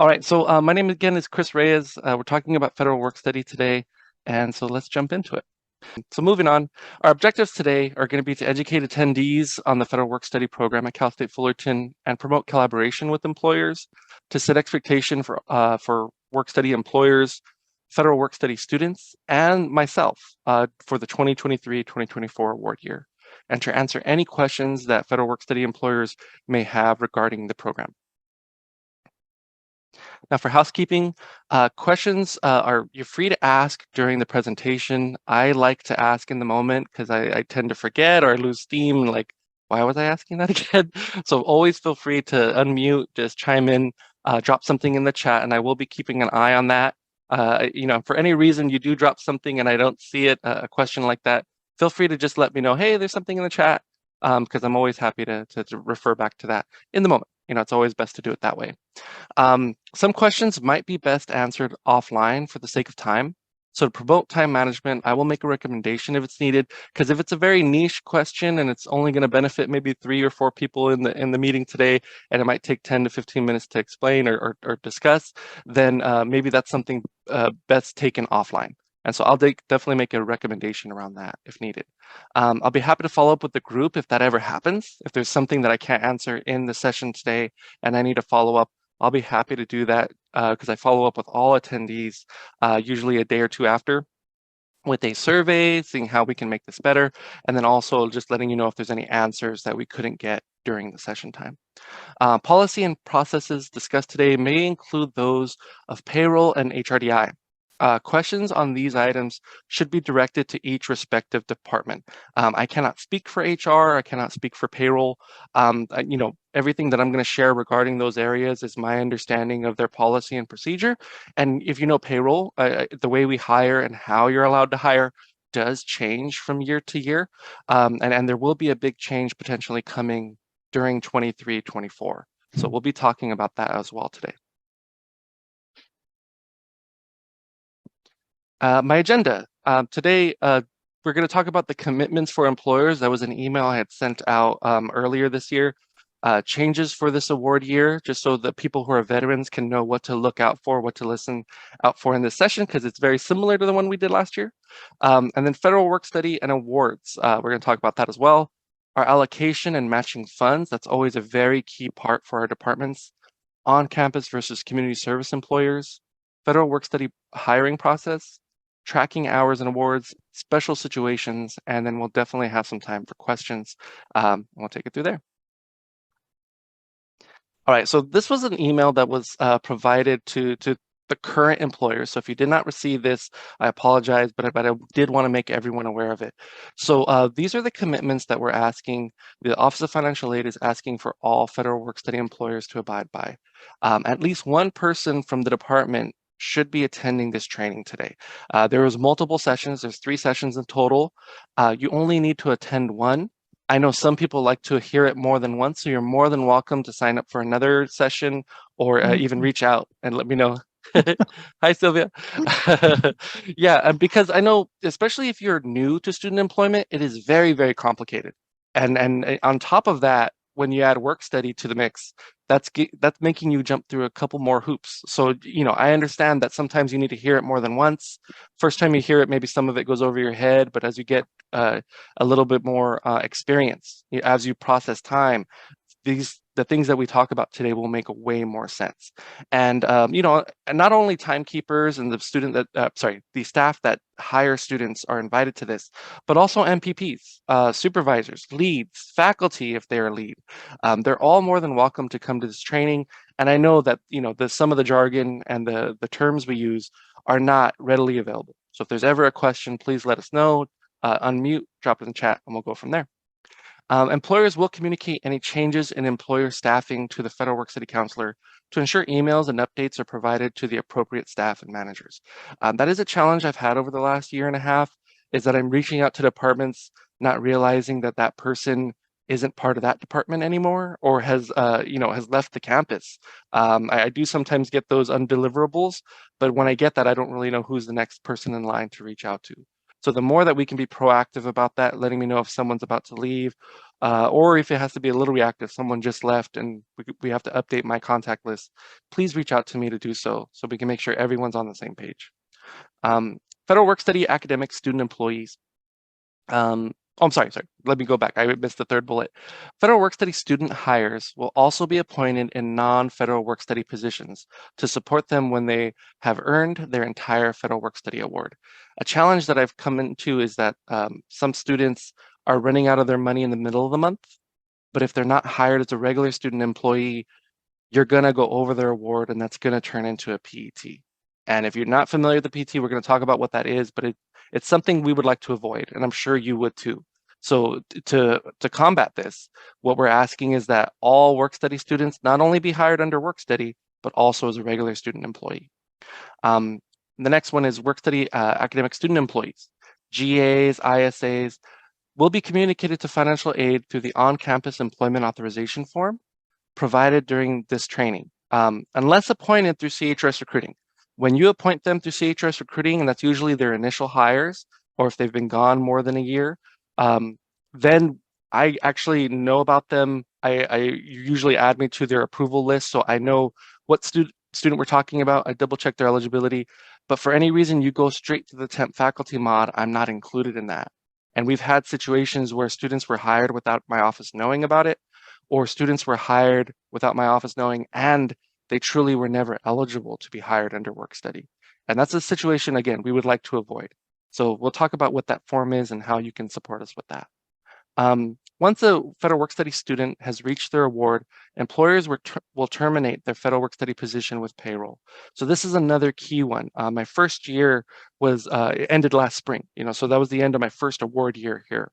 All right, so my name again is Chris Reyes. We're talking about federal work study today, and so let's jump into it. So moving on, our objectives today are going to be to educate attendees on the federal work study program at Cal State Fullerton and promote collaboration with employers, to set expectation for work study employers, federal work study students, and myself for the 2023-2024 award year, and to answer any questions that federal work study employers may have regarding the program. Now for housekeeping, questions you're free to ask during the presentation. I like to ask in the moment because I tend to forget or I lose steam. Like, why was I asking that again? So always feel free to unmute, just chime in, drop something in the chat, and I will be keeping an eye on that. For any reason you do drop something and I don't see it, a question like that, feel free to just let me know, hey, there's something in the chat, because I'm always happy to refer back to that in the moment. It's always best to do it that way. Some questions might be best answered offline for the sake of time. So to promote time management, I will make a recommendation if it's needed, because if it's a very niche question and it's only going to benefit maybe 3 or 4 people in the meeting today, and it might take 10 to 15 minutes to explain or discuss, then maybe that's something best taken offline. And so I'll definitely make a recommendation around that if needed. I'll be happy to follow up with the group if that ever happens. If there's something that I can't answer in the session today and I need to follow up, I'll be happy to do that because I follow up with all attendees usually a day or two after with a survey, seeing how we can make this better, and then also just letting you know if there's any answers that we couldn't get during the session time. Policy and processes discussed today may include those of payroll and HRDI. Questions on these items should be directed to each respective department. I cannot speak for HR, I cannot speak for payroll. Everything that I'm going to share regarding those areas is my understanding of their policy and procedure. And if you know payroll, the way we hire and how you're allowed to hire does change from year to year. And there will be a big change potentially coming during 23-24. So we'll be talking about that as well today. My agenda. Today, we're going to talk about the commitments for employers. That was an email I had sent out earlier this year. Changes for this award year, just so that people who are veterans can know what to look out for, what to listen out for in this session, because it's very similar to the one we did last year. And then federal work study and awards. We're going to talk about that as well. Our allocation and matching funds. That's always a very key part for our departments. On-campus versus community service employers. Federal work study hiring process, tracking hours and awards, special situations, and then we'll definitely have some time for questions. We'll take it through there. All right, so this was an email that was provided to the current employers. So if you did not receive this, I apologize, but I did want to make everyone aware of it. So these are the commitments that we're asking. The Office of Financial Aid is asking for all federal work study employers to abide by. At least one person from the department should be attending this training today. There was multiple sessions. There's 3 sessions in total. You only need to attend one. I know some people like to hear it more than once, so you're more than welcome to sign up for another session or even reach out and let me know. Hi, Sylvia. Yeah, because I know, especially if you're new to student employment, it is very, very complicated. And on top of that, when you add work study to the mix, that's making you jump through a couple more hoops. So, I understand that sometimes you need to hear it more than once. First time you hear it, maybe some of it goes over your head, but as you get a little bit more experience, as you process time, the things that we talk about today will make way more sense. And and not only timekeepers and the staff that hire students are invited to this, but also MPPs, supervisors, leads, faculty if they are lead. They're all more than welcome to come to this training. And I know that some of the jargon and the terms we use are not readily available. So if there's ever a question, please let us know. Unmute, drop it in the chat, and we'll go from there. Employers will communicate any changes in employer staffing to the Federal Work Study Counselor to ensure emails and updates are provided to the appropriate staff and managers. That is a challenge I've had over the last year and a half, is that I'm reaching out to departments, not realizing that that person isn't part of that department anymore or has left the campus. I do sometimes get those undeliverables, but when I get that, I don't really know who's the next person in line to reach out to. So the more that we can be proactive about that, letting me know if someone's about to leave or if it has to be a little reactive, someone just left and we have to update my contact list, please reach out to me to do so we can make sure everyone's on the same page. Federal work study academic student employees. Oh, I'm sorry. Let me go back. I missed the third bullet. Federal work study student hires will also be appointed in non-federal work study positions to support them when they have earned their entire federal work study award. A challenge that I've come into is that some students are running out of their money in the middle of the month, but if they're not hired as a regular student employee, you're going to go over their award and that's going to turn into a PET. And if you're not familiar with the PET, we're going to talk about what that is, but it's something we would like to avoid, and I'm sure you would too. So to combat this, what we're asking is that all work study students not only be hired under work study, but also as a regular student employee. The next one is work study academic student employees. GAs, ISAs will be communicated to financial aid through the on-campus employment authorization form provided during this training, unless appointed through CHRS recruiting. When you appoint them through CHRS recruiting, and that's usually their initial hires, or if they've been gone more than a year, then I actually know about them. I usually add me to their approval list, so I know what student we're talking about. I double check their eligibility, but for any reason you go straight to the temp faculty mod, I'm not included in that. And we've had situations where students were hired without my office knowing about it, or students were hired without my office knowing, and they truly were never eligible to be hired under work study. And that's a situation, again, we would like to avoid. So we'll talk about what that form is and how you can support us with that. Once a federal work study student has reached their award, employers will terminate their federal work study position with payroll. So this is another key one. My first year was it ended last spring, so that was the end of my first award year here.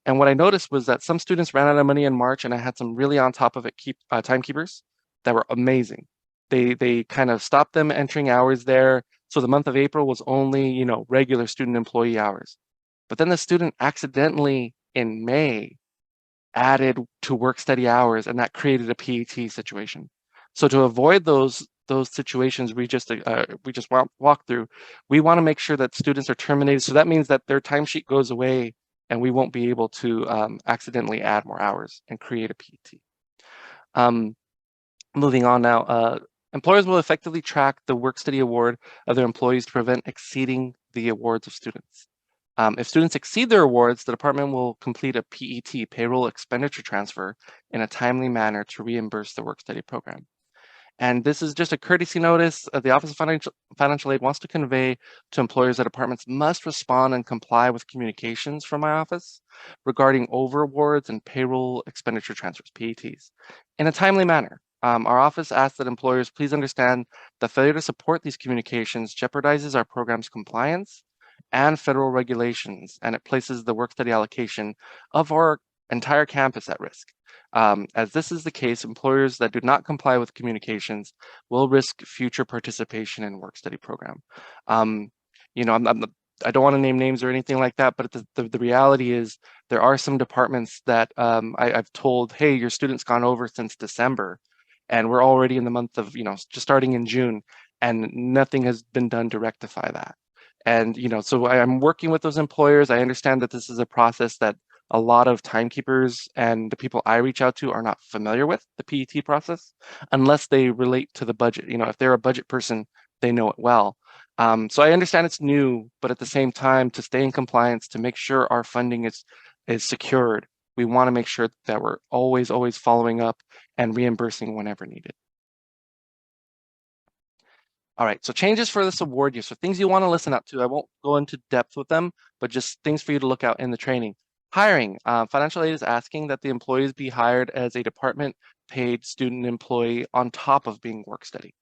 And what I noticed was that some students ran out of money in March, and I had some really on top of it timekeepers that were amazing. They kind of stopped them entering hours there. So the month of April was only, regular student employee hours. But then the student accidentally in May added to work study hours, and that created a PET situation. So to avoid those situations we just walked through, we want to make sure that students are terminated. So that means that their timesheet goes away and we won't be able to accidentally add more hours and create a PET. Moving on now, employers will effectively track the work study award of their employees to prevent exceeding the awards of students. If students exceed their awards, the department will complete a PET, payroll expenditure transfer, in a timely manner to reimburse the work study program. And this is just a courtesy notice. The Office of Financial Aid wants to convey to employers that departments must respond and comply with communications from my office regarding over awards and payroll expenditure transfers, PETs, in a timely manner. Our office asks that employers please understand that failure to support these communications jeopardizes our program's compliance and federal regulations, and it places the work study allocation of our entire campus at risk. As this is the case, employers that do not comply with communications will risk future participation in work study program. I don't want to name names or anything like that, but the reality is there are some departments that I've told, hey, your student's gone over since December, and we're already in the month of, just starting in June, and nothing has been done to rectify that. And, so I'm working with those employers. I understand that this is a process that a lot of timekeepers and the people I reach out to are not familiar with the PET process unless they relate to the budget. If they're a budget person, they know it well. So I understand it's new, but at the same time, to stay in compliance, to make sure our funding is secured, we want to make sure that we're always following up and reimbursing whenever needed. All right, so changes for this award year. So things you want to listen up to. I won't go into depth with them, but just things for you to look out in the training. Hiring. Financial aid is asking that the employees be hired as a department paid student employee on top of being work study.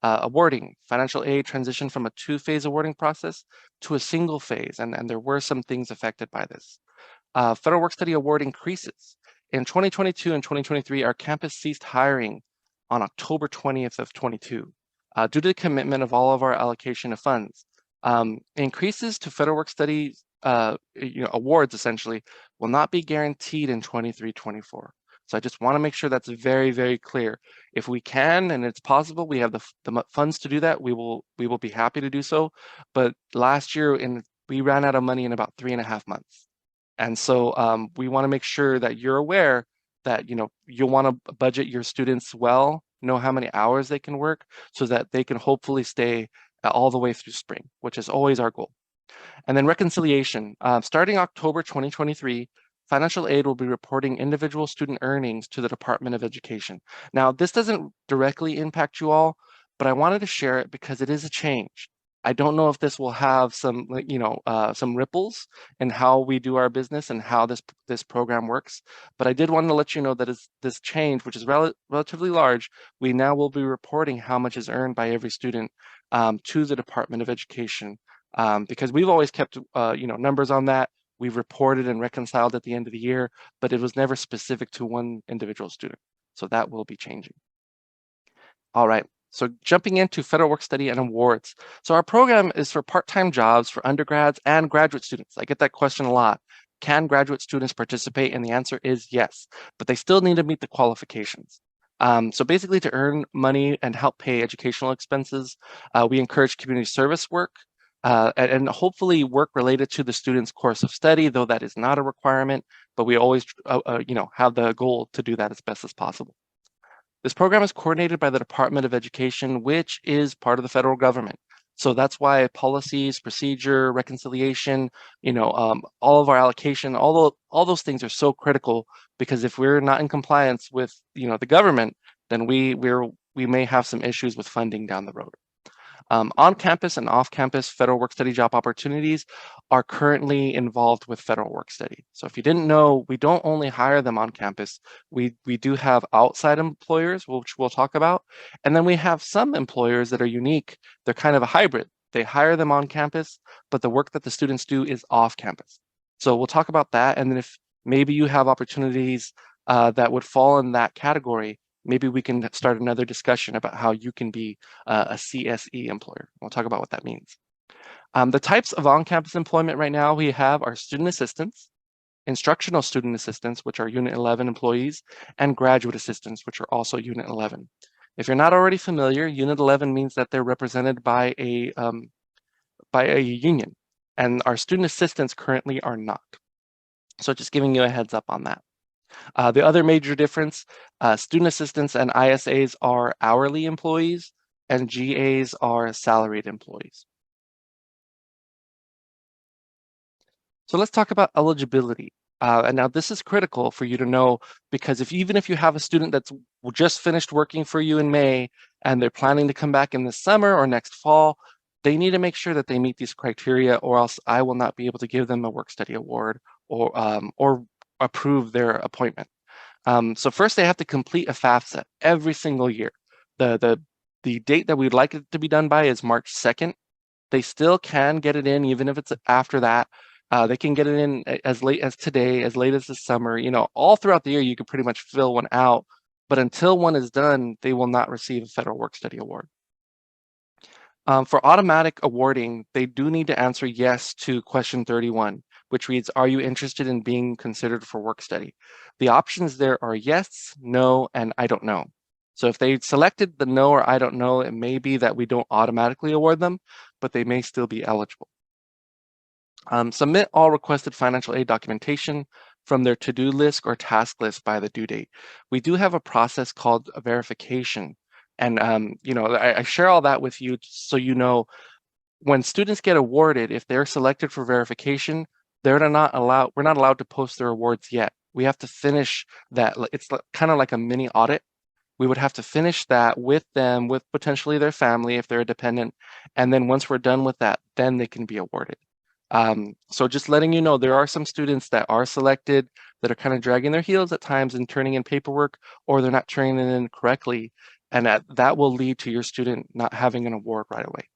Awarding. Financial aid transitioned from a two-phase awarding process to a single phase, and there were some things affected by this. Federal work study award increases. In 2022 and 2023, our campus ceased hiring on October 20th of 22. Due to the commitment of all of our allocation of funds. Increases to federal work study awards essentially will not be guaranteed in 23-24. So I just want to make sure that's very, very clear. If we can and it's possible, we have the funds to do that, we will be happy to do so. But last year we ran out of money in about 3.5 months. And so we want to make sure that you're aware that you'll want to budget your students well, know how many hours they can work, so that they can hopefully stay all the way through spring, which is always our goal. And then reconciliation. Starting October 2023, financial aid will be reporting individual student earnings to the Department of Education. Now, this doesn't directly impact you all, but I wanted to share it because it is a change. I don't know if this will have some, some ripples in how we do our business and how this program works. But I did want to let you know that this change, which is relatively large, we now will be reporting how much is earned by every student to the Department of Education, because we've always kept numbers on that. We've reported and reconciled at the end of the year, but it was never specific to one individual student. So that will be changing. All right. So jumping into federal work study and awards. So our program is for part-time jobs for undergrads and graduate students. I get that question a lot. Can graduate students participate? And the answer is yes, but they still need to meet the qualifications. So basically, to earn money and help pay educational expenses, we encourage community service work, and hopefully work related to the student's course of study, though that is not a requirement, but we always have the goal to do that as best as possible. This program is coordinated by the Department of Education, which is part of the federal government. So that's why policies, procedure, reconciliation, all of our allocation, all those things are so critical, because if we're not in compliance with the government, then we may have some issues with funding down the road. On-campus and off-campus federal work study job opportunities are currently involved with federal work study. So if you didn't know, we don't only hire them on campus. We do have outside employers, which we'll talk about. And then we have some employers that are unique. They're kind of a hybrid. They hire them on campus, but the work that the students do is off campus. So we'll talk about that. And then if maybe you have opportunities that would fall in that category, maybe we can start another discussion about how you can be a CSE employer. We'll talk about what that means. The types of on-campus employment right now we have are student assistants, instructional student assistants, which are Unit 11 employees, and graduate assistants, which are also Unit 11. If you're not already familiar, Unit 11 means that they're represented by a union, and our student assistants currently are not. So just giving you a heads up on that. The other major difference, student assistants and ISAs are hourly employees, and GAs are salaried employees. So let's talk about eligibility. And now this is critical for you to know, because even if you have a student that's just finished working for you in May and they're planning to come back in the summer or next fall, they need to make sure that they meet these criteria, or else I will not be able to give them a work study award or approve their appointment. So first they have to complete a FAFSA every single year. The date that we'd like it to be done by is March 2nd. They still can get it in even if it's after that. They can get it in as late as today, as late as the summer. All throughout the year you can pretty much fill one out, but until one is done, they will not receive a federal work study award. For automatic awarding, they do need to answer yes to question 31, which reads, are you interested in being considered for work study? The options there are yes, no, and I don't know. So if they selected the no or I don't know, it may be that we don't automatically award them, but they may still be eligible. Submit all requested financial aid documentation from their to-do list or task list by the due date. We do have a process called a verification. And I share all that with you so you know when students get awarded, if they're selected for verification, we're not allowed to post their awards yet. We have to finish that. It's kind of like a mini audit. We would have to finish that with them, with potentially their family if they're a dependent. And then once we're done with that, then they can be awarded. So just letting you know, there are some students that are selected that are kind of dragging their heels at times and turning in paperwork, or they're not turning it in correctly. And that will lead to your student not having an award right away.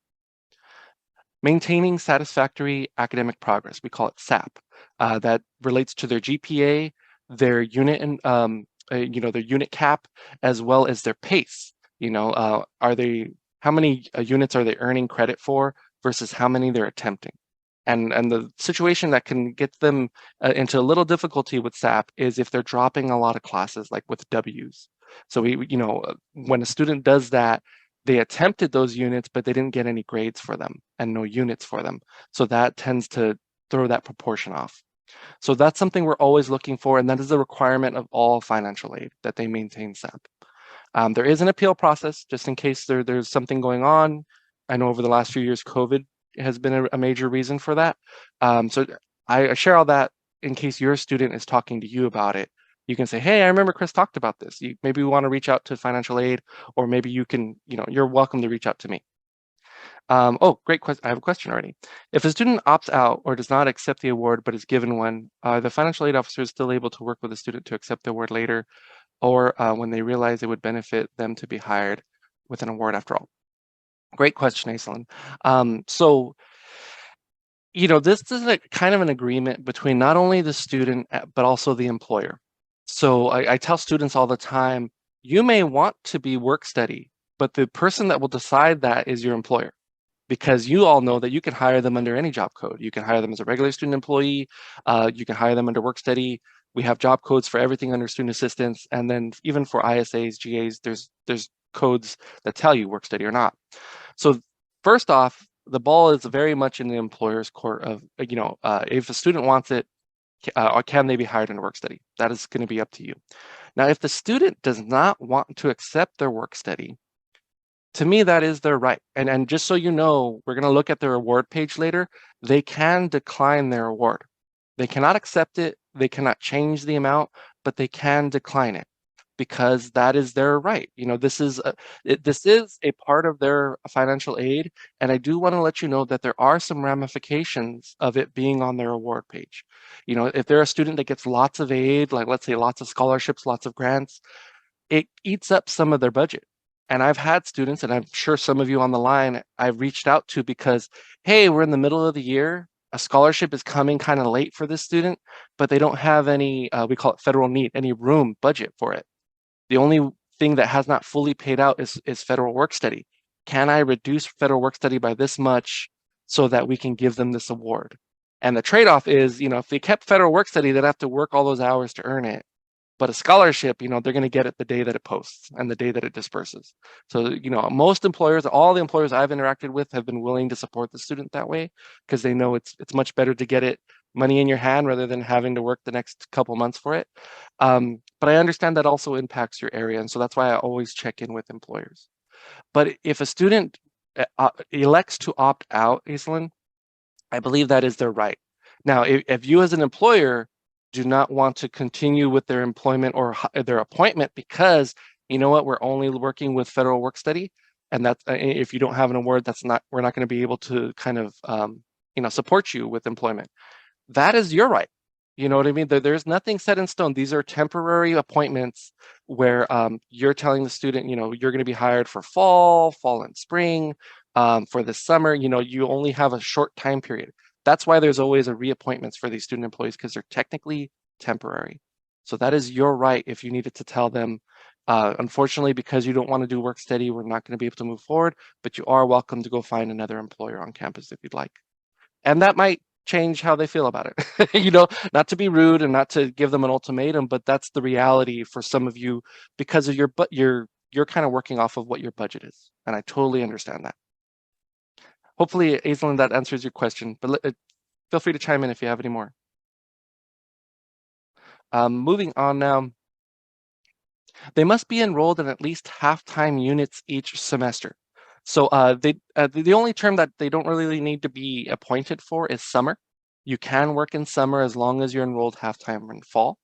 Maintaining satisfactory academic progress, we call it SAP, that relates to their GPA, their unit and their unit cap, as well as their pace. How many units are they earning credit for versus how many they're attempting? And the situation that can get them into a little difficulty with SAP is if they're dropping a lot of classes, like with W's. So when a student does that, they attempted those units, but they didn't get any grades for them and no units for them. So that tends to throw that proportion off. So that's something we're always looking for, and that is a requirement of all financial aid that they maintain SAP. There is an appeal process just in case there's something going on. I know over the last few years, COVID has been a major reason for that. So I share all that in case your student is talking to you about it. You can say, hey, I remember Chris talked about this. Maybe we want to reach out to financial aid, or maybe you can, you're welcome to reach out to me. Oh, great question. I have a question already. If a student opts out or does not accept the award but is given one, the financial aid officer is still able to work with the student to accept the award later, or when they realize it would benefit them to be hired with an award after all? Great question, Aislinn. So, this is a kind of an agreement between not only the student, but also the employer. So I tell students all the time, you may want to be work study, but the person that will decide that is your employer, because you all know that you can hire them under any job code. You can hire them as a regular student employee. You can hire them under work study. We have job codes for everything under student assistance. And then even for ISAs, GAs, there's codes that tell you work study or not. So first off, the ball is very much in the employer's court of, if a student wants it, or can they be hired in a work study? That is going to be up to you. Now, if the student does not want to accept their work study, to me, that is their right. And just so you know, we're going to look at their award page later. They can decline their award. They cannot accept it. They cannot change the amount, but they can decline it because that is their right. This is a part of their financial aid. And I do want to let you know that there are some ramifications of it being on their award page. If they're a student that gets lots of aid, like let's say lots of scholarships, lots of grants, it eats up some of their budget. And I've had students, and I'm sure some of you on the line, I've reached out to because, hey, we're in the middle of the year. A scholarship is coming kind of late for this student, but they don't have any, we call it federal need, any room budget for it. The only thing that has not fully paid out is federal work study. Can I reduce federal work study by this much so that we can give them this award? And the trade-off is, if they kept federal work study, they'd have to work all those hours to earn it. But a scholarship, they're going to get it the day that it posts and the day that it disperses. So, most employers, all the employers I've interacted with have been willing to support the student that way because they know it's much better to get it money in your hand rather than having to work the next couple months for it. But I understand that also impacts your area. And so that's why I always check in with employers. But if a student elects to opt out, Aislinn, I believe that is their right. Now, if you as an employer do not want to continue with their employment or their appointment because, you know what, we're only working with federal work study, and that's if you don't have an award, we're not going to be able to kind of support you with employment. That is your right. You know what I mean? There's nothing set in stone. These are temporary appointments where you're telling the student, you're going to be hired for fall and spring, for the summer. You only have a short time period. That's why there's always a reappointments for these student employees, because they're technically temporary. So that is your right if you needed to tell them, unfortunately, because you don't want to do work study, we're not going to be able to move forward, but you are welcome to go find another employer on campus if you'd like. And that might change how they feel about it. Not to be rude and not to give them an ultimatum, but that's the reality for some of you because of you're kind of working off of what your budget is. And I totally understand that. Hopefully, Aislinn, that answers your question, but feel free to chime in if you have any more. Moving on now. They must be enrolled in at least half-time units each semester. So the only term that they don't really need to be appointed for is summer. You can work in summer as long as you're enrolled half-time in fall.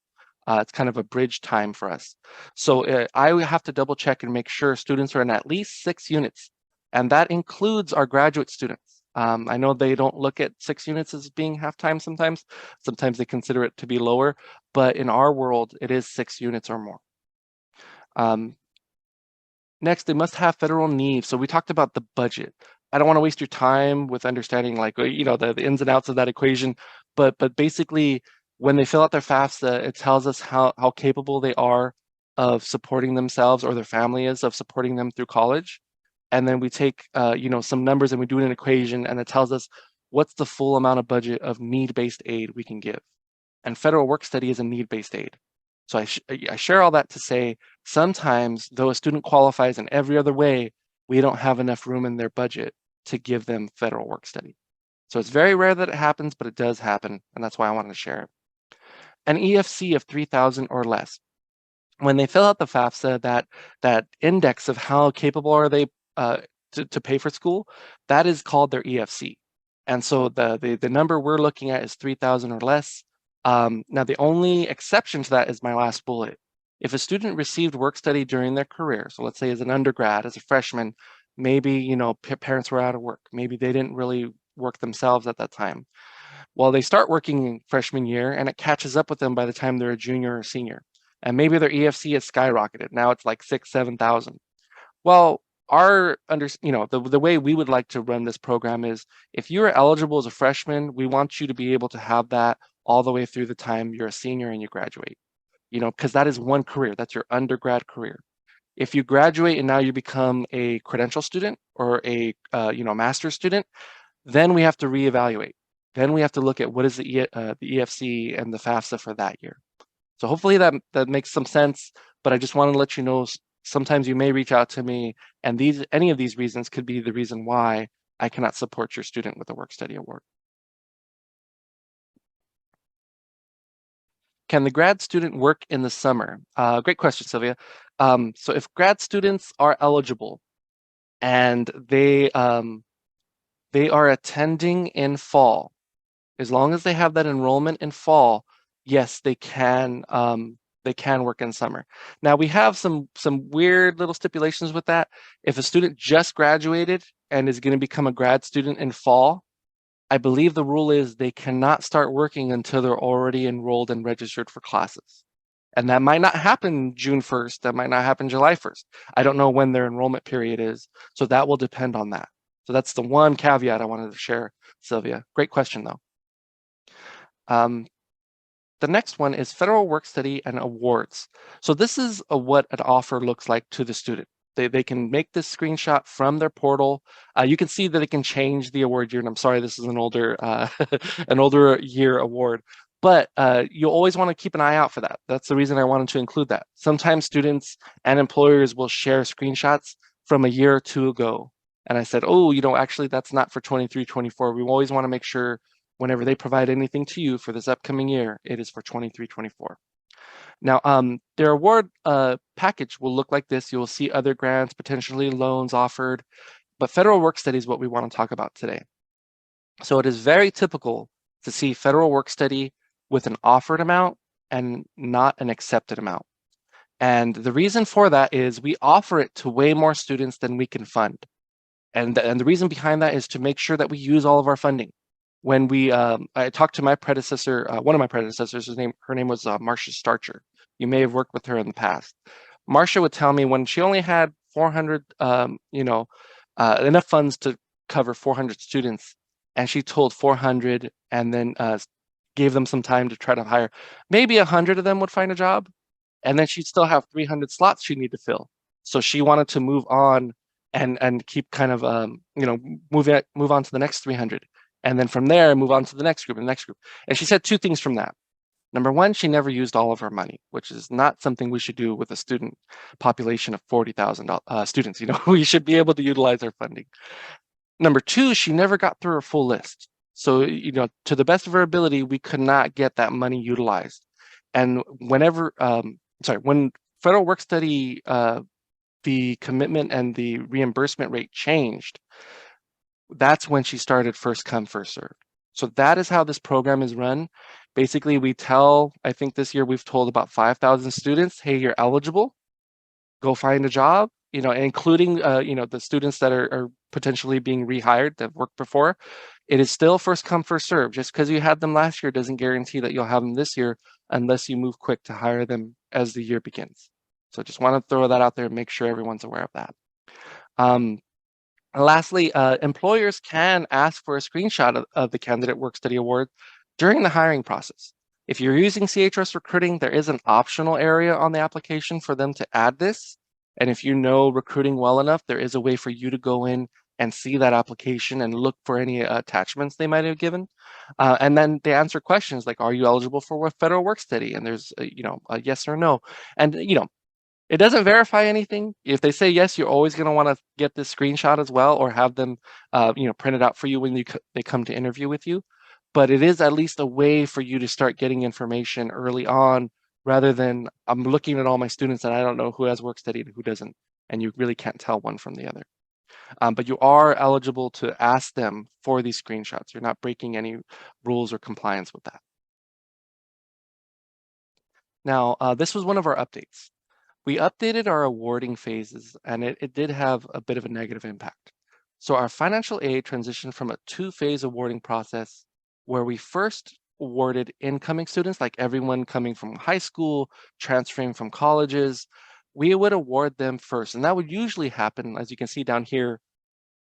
It's kind of a bridge time for us. So I have to double check and make sure students are in at least 6 units. And that includes our graduate students. I know they don't look at 6 units as being half-time sometimes. Sometimes they consider it to be lower, but in our world, it is 6 units or more. Next, they must have federal needs. So we talked about the budget. I don't want to waste your time with understanding the ins and outs of that equation, but basically when they fill out their FAFSA, it tells us how capable they are of supporting themselves, or their family is of supporting them through college. And then we take some numbers and we do an equation, and it tells us what's the full amount of budget of need-based aid we can give. And federal work study is a need-based aid. So I share all that to say, sometimes though a student qualifies in every other way, we don't have enough room in their budget to give them federal work study. So it's very rare that it happens, but it does happen, and that's why I wanted to share it. An EFC of 3,000 or less. When they fill out the FAFSA, that index of how capable are they to pay for school, that is called their EFC. And so the number we're looking at is 3,000 or less. Now, the only exception to that is my last bullet. If a student received work study during their career, so let's say as an undergrad, as a freshman, maybe parents were out of work, maybe they didn't really work themselves at that time. Well, they start working freshman year and it catches up with them by the time they're a junior or senior. And maybe their EFC has skyrocketed. Now it's like 6,000, 7,000. Well, the way we would like to run this program is if you are eligible as a freshman, we want you to be able to have that all the way through the time you're a senior and you graduate, because that is one career. That's your undergrad career. If you graduate and now you become a credential student or a master's student, then we have to reevaluate. Then we have to look at what is the EFC and the FAFSA for that year. So hopefully that makes some sense, but I just wanted to let you know sometimes you may reach out to me, and any of these reasons could be the reason why I cannot support your student with a work study award. Can the grad student work in the summer? Great question, Sylvia. So if grad students are eligible and they are attending in fall, as long as they have that enrollment in fall, yes, they can work in summer. Now we have some weird little stipulations with that. If a student just graduated and is going to become a grad student in fall, I believe the rule is they cannot start working until they're already enrolled and registered for classes. And that might not happen June 1st, that might not happen July 1st. I don't know when their enrollment period is, so that will depend on that. So that's the one caveat I wanted to share, Sylvia. Great question, though. The next one is federal work study and awards. So this is what an offer looks like to the student. They can make this screenshot from their portal. You can see that it can change the award year. And I'm sorry, this is an older an older year award, but you always want to keep an eye out for that. That's the reason I wanted to include that. Sometimes students and employers will share screenshots from a year or two ago. And I said, oh, actually that's not for 23, 24. We always want to make sure whenever they provide anything to you for this upcoming year, it is for 23, 24. Now, their award package will look like this. You will see other grants, potentially loans offered, but federal work study is what we want to talk about today. So it is very typical to see federal work study with an offered amount and not an accepted amount. And the reason for that is we offer it to way more students than we can fund. And the reason behind that is to make sure that we use all of our funding. When I talked to my predecessor, one of my predecessors, her name was Marcia Starcher. You may have worked with her in the past. Marcia would tell me when she only had 400, enough funds to cover 400 students, and she told 400 and then gave them some time to try to hire. Maybe 100 of them would find a job, and then she'd still have 300 slots she'd need to fill. So she wanted to move on and keep kind of move on to the next 300. And then from there, move on to the next group and the next group. And she said two things from that. Number one, she never used all of her money, which is not something we should do with a student population of 40,000 students. We should be able to utilize our funding. Number two, she never got through her full list. So, to the best of her ability, we could not get that money utilized. And when federal work study, the commitment and the reimbursement rate changed, that's when she started first come, first served. So that is how this program is run. Basically, I think this year we've told about 5,000 students, hey, you're eligible, go find a job, including, the students that are potentially being rehired that have worked before. It is still first come, first serve. Just because you had them last year doesn't guarantee that you'll have them this year unless you move quick to hire them as the year begins. So just want to throw that out there and make sure everyone's aware of that. Lastly, employers can ask for a screenshot of the candidate work study award during the hiring process. If you're using CHRS recruiting, there is an optional area on the application for them to add this. And if you know recruiting well enough, there is a way for you to go in and see that application and look for any attachments they might have given. And then they answer questions like, are you eligible for federal work study? And there's a yes or no. And It doesn't verify anything. If they say yes, you're always going to want to get this screenshot as well, or have them, printed out for you when they come to interview with you. But it is at least a way for you to start getting information early on, rather than I'm looking at all my students and I don't know who has work study and who doesn't, and you really can't tell one from the other. But you are eligible to ask them for these screenshots. You're not breaking any rules or compliance with that. Now, this was one of our updates. We updated our awarding phases, and it did have a bit of a negative impact. So our financial aid transitioned from a two-phase awarding process where we first awarded incoming students, like everyone coming from high school, transferring from colleges. We would award them first, and that would usually happen, as you can see down here,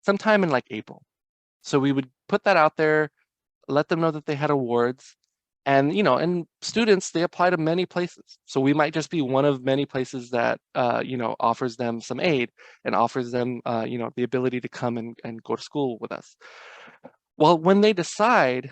sometime in like April. So we would put that out there, let them know that they had awards. And and students, they apply to many places. So we might just be one of many places that offers them some aid and offers them the ability to come and go to school with us. Well, when they decide,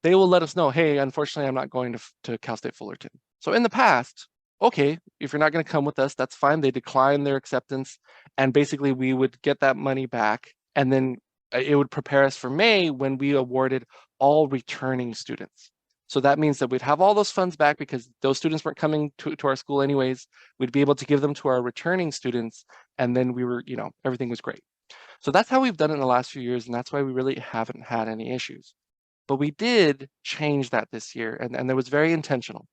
they will let us know, hey, unfortunately, I'm not going to Cal State Fullerton. So in the past, okay, if you're not going to come with us, that's fine. They decline their acceptance, and basically we would get that money back, and then it would prepare us for May when we awarded all returning students. So that means that we'd have all those funds back because those students weren't coming to our school anyways. We'd be able to give them to our returning students, and then we were, everything was great. So that's how we've done it in the last few years, and that's why we really haven't had any issues. But we did change that this year, and that was very intentional.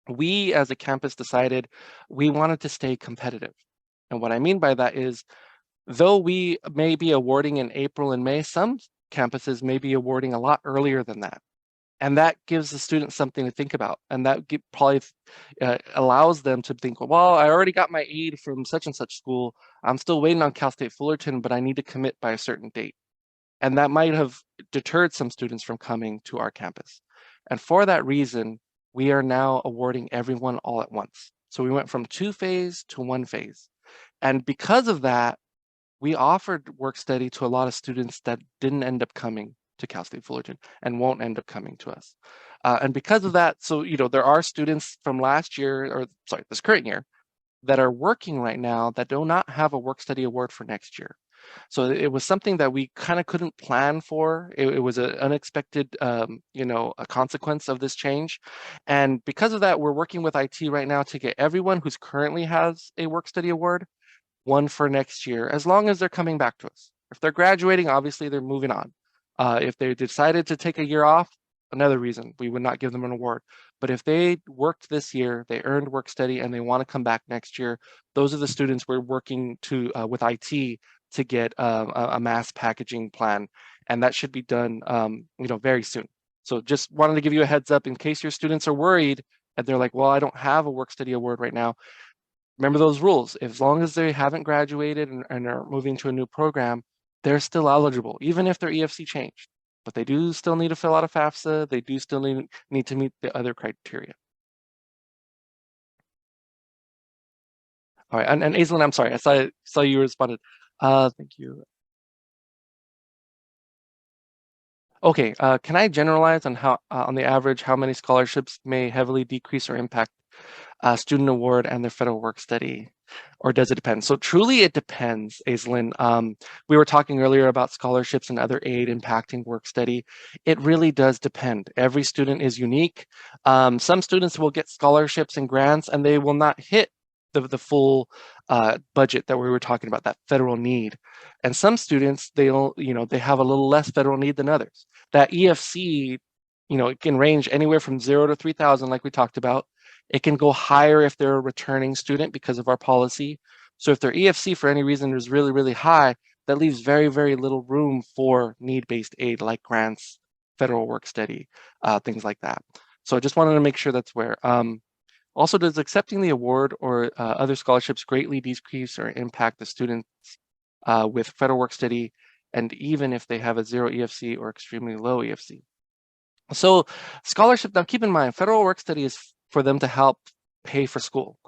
We as a campus decided we wanted to stay competitive. And what I mean by that is, though we may be awarding in April and May, some campuses may be awarding a lot earlier than that. And that gives the students something to think about. And that probably allows them to think, well, I already got my aid from such and such school. I'm still waiting on Cal State Fullerton, but I need to commit by a certain date. And that might have deterred some students from coming to our campus. And for that reason, we are now awarding everyone all at once. So we went from two phase to one phase. And because of that, we offered work study to a lot of students that didn't end up coming to Cal State Fullerton and won't end up coming to us. And because of that, so there are students from last year, or sorry, this current year, that are working right now that do not have a work study award for next year. So it was something that we kind of couldn't plan for. It was an unexpected, a consequence of this change. And because of that, we're working with IT right now to get everyone who's currently has a work study award one for next year, as long as they're coming back to us. If they're graduating, obviously they're moving on. If they decided to take a year off, another reason we would not give them an award. But if they worked this year, they earned work study, and they want to come back next year, those are the students we're working to with IT to get a mass packaging plan, and that should be done very soon. So just wanted to give you a heads up in case your students are worried and they're like, well, I don't have a work study award right now. Remember those rules. As long as they haven't graduated and are moving to a new program, they're still eligible, even if their EFC changed. But they do still need to fill out a FAFSA. They do still need to meet the other criteria. All right, and Aislinn, I'm sorry, I saw you responded. Thank you. Okay, can I generalize on how, on the average, how many scholarships may heavily decrease or impact student award and their federal work study, or does it depend? So truly it depends, Aislinn. We were talking earlier about scholarships and other aid impacting work study. It really does depend. Every student is unique. Some students will get scholarships and grants and they will not hit the full budget that we were talking about, that federal need. And some students, they have a little less federal need than others. That EFC, it can range anywhere from 0 to 3,000, like we talked about. It can go higher if they're a returning student because of our policy. So if their EFC for any reason is really, really high, that leaves very, very little room for need-based aid like grants, federal work study, things like that. So I just wanted to make sure that's where. Also, does accepting the award or other scholarships greatly decrease or impact the students with federal work study, and even if they have a 0 EFC or extremely low EFC? So scholarship, now keep in mind, federal work study is for them to help pay for school.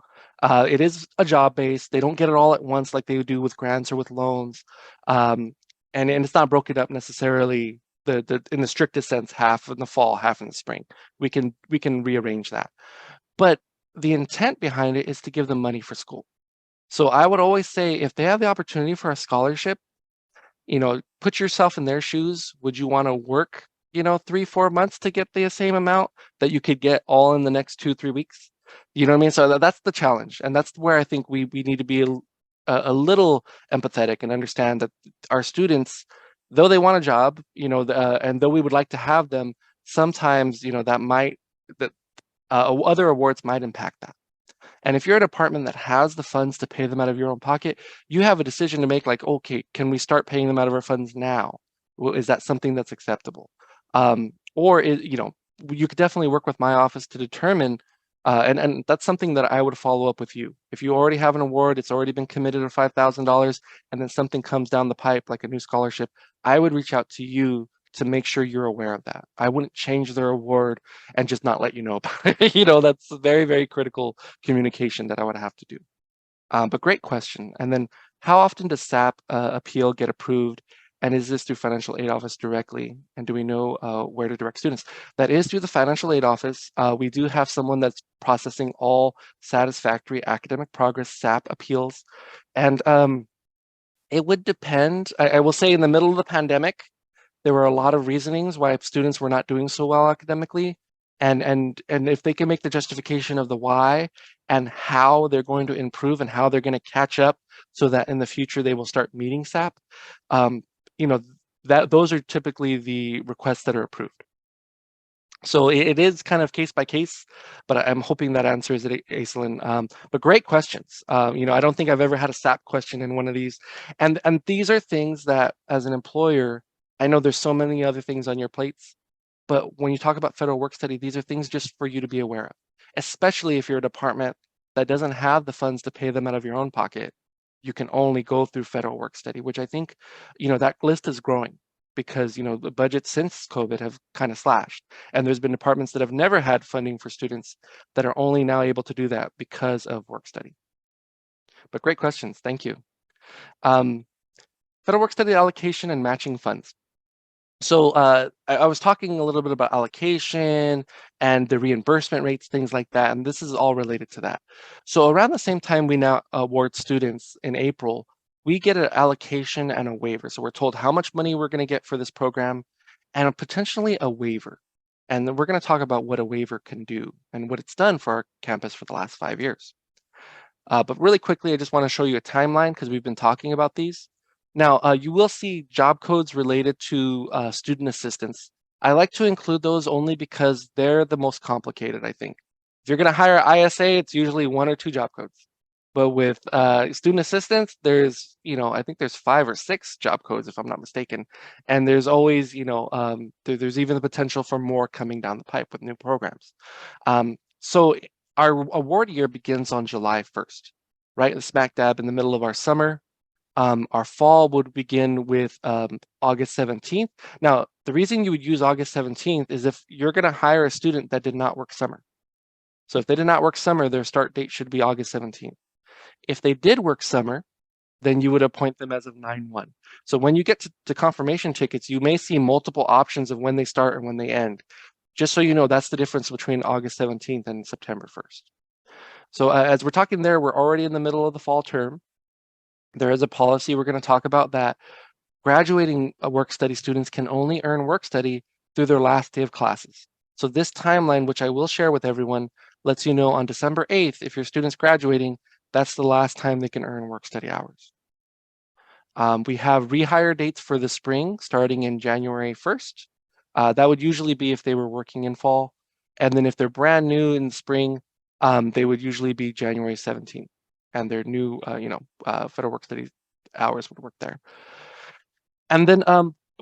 It is a job base. They don't get it all at once like they do with grants or with loans. And it's not broken up necessarily in the strictest sense, half in the fall, half in the spring. We can rearrange that. But the intent behind it is to give them money for school. So I would always say if they have the opportunity for a scholarship, put yourself in their shoes. Would you want to work, 3, 4 months to get the same amount that you could get all in the next 2, 3 weeks? You know what I mean? So that's the challenge. And that's where I think we need to be a little empathetic and understand that our students, though they want a job, and though we would like to have them, sometimes, that other awards might impact that. And if you're a department that has the funds to pay them out of your own pocket, you have a decision to make like, okay, can we start paying them out of our funds now? Well, is that something that's acceptable? You could definitely work with my office to determine, and that's something that I would follow up with you. If you already have an award, it's already been committed at $5,000, and then something comes down the pipe, like a new scholarship, I would reach out to you to make sure you're aware of that. I wouldn't change their award and just not let you know about it. That's very, very critical communication that I would have to do. But great question. And then how often does SAP appeal get approved? And is this through financial aid office directly? And do we know where to direct students? That is through the financial aid office. We do have someone that's processing all satisfactory academic progress SAP appeals. And it would depend. I will say in the middle of the pandemic, there were a lot of reasonings why students were not doing so well academically. And if they can make the justification of the why and how they're going to improve and how they're going to catch up so that in the future they will start meeting SAP, you know, those are typically the requests that are approved. So it is kind of case by case, but I'm hoping that answers it, Aislinn. But great questions. I don't think I've ever had a SAP question in one of these. And these are things that as an employer, I know there's so many other things on your plates, but when you talk about federal work study, these are things just for you to be aware of, especially if you're a department that doesn't have the funds to pay them out of your own pocket. You can only go through federal work study, which I think, that list is growing because, the budgets since COVID have kind of slashed. And there's been departments that have never had funding for students that are only now able to do that because of work study. But great questions. Thank you. Federal work study allocation and matching funds. So I was talking a little bit about allocation and the reimbursement rates, things like that, and this is all related to that. So around the same time we now award students in April, we get an allocation and a waiver. So we're told how much money we're going to get for this program and potentially a waiver. And then we're going to talk about what a waiver can do and what it's done for our campus for the last 5 years. But really quickly, I just want to show you a timeline because we've been talking about these. Now, you will see job codes related to student assistance. I like to include those only because they're the most complicated, I think. If you're going to hire ISA, it's usually 1 or 2 job codes. But with student assistance, there's, I think there's 5 or 6 job codes, if I'm not mistaken. And there's always, there's even the potential for more coming down the pipe with new programs. So our award year begins on July 1st, right? Smack dab in the middle of our summer. Our fall would begin with August 17th. Now, the reason you would use August 17th is if you're going to hire a student that did not work summer. So if they did not work summer, their start date should be August 17th. If they did work summer, then you would appoint them as of 9/1. So when you get to confirmation tickets, you may see multiple options of when they start and when they end. Just so you know, that's the difference between August 17th and September 1st. So as we're talking there, we're already in the middle of the fall term. There is a policy we're going to talk about that graduating work study students can only earn work study through their last day of classes. So this timeline, which I will share with everyone, lets you know on December 8th, if your student's graduating, that's the last time they can earn work study hours. We have rehire dates for the spring starting in January 1st. That would usually be if they were working in fall. And then if they're brand new in spring, they would usually be January 17th. And their new, federal work study hours would work there. And then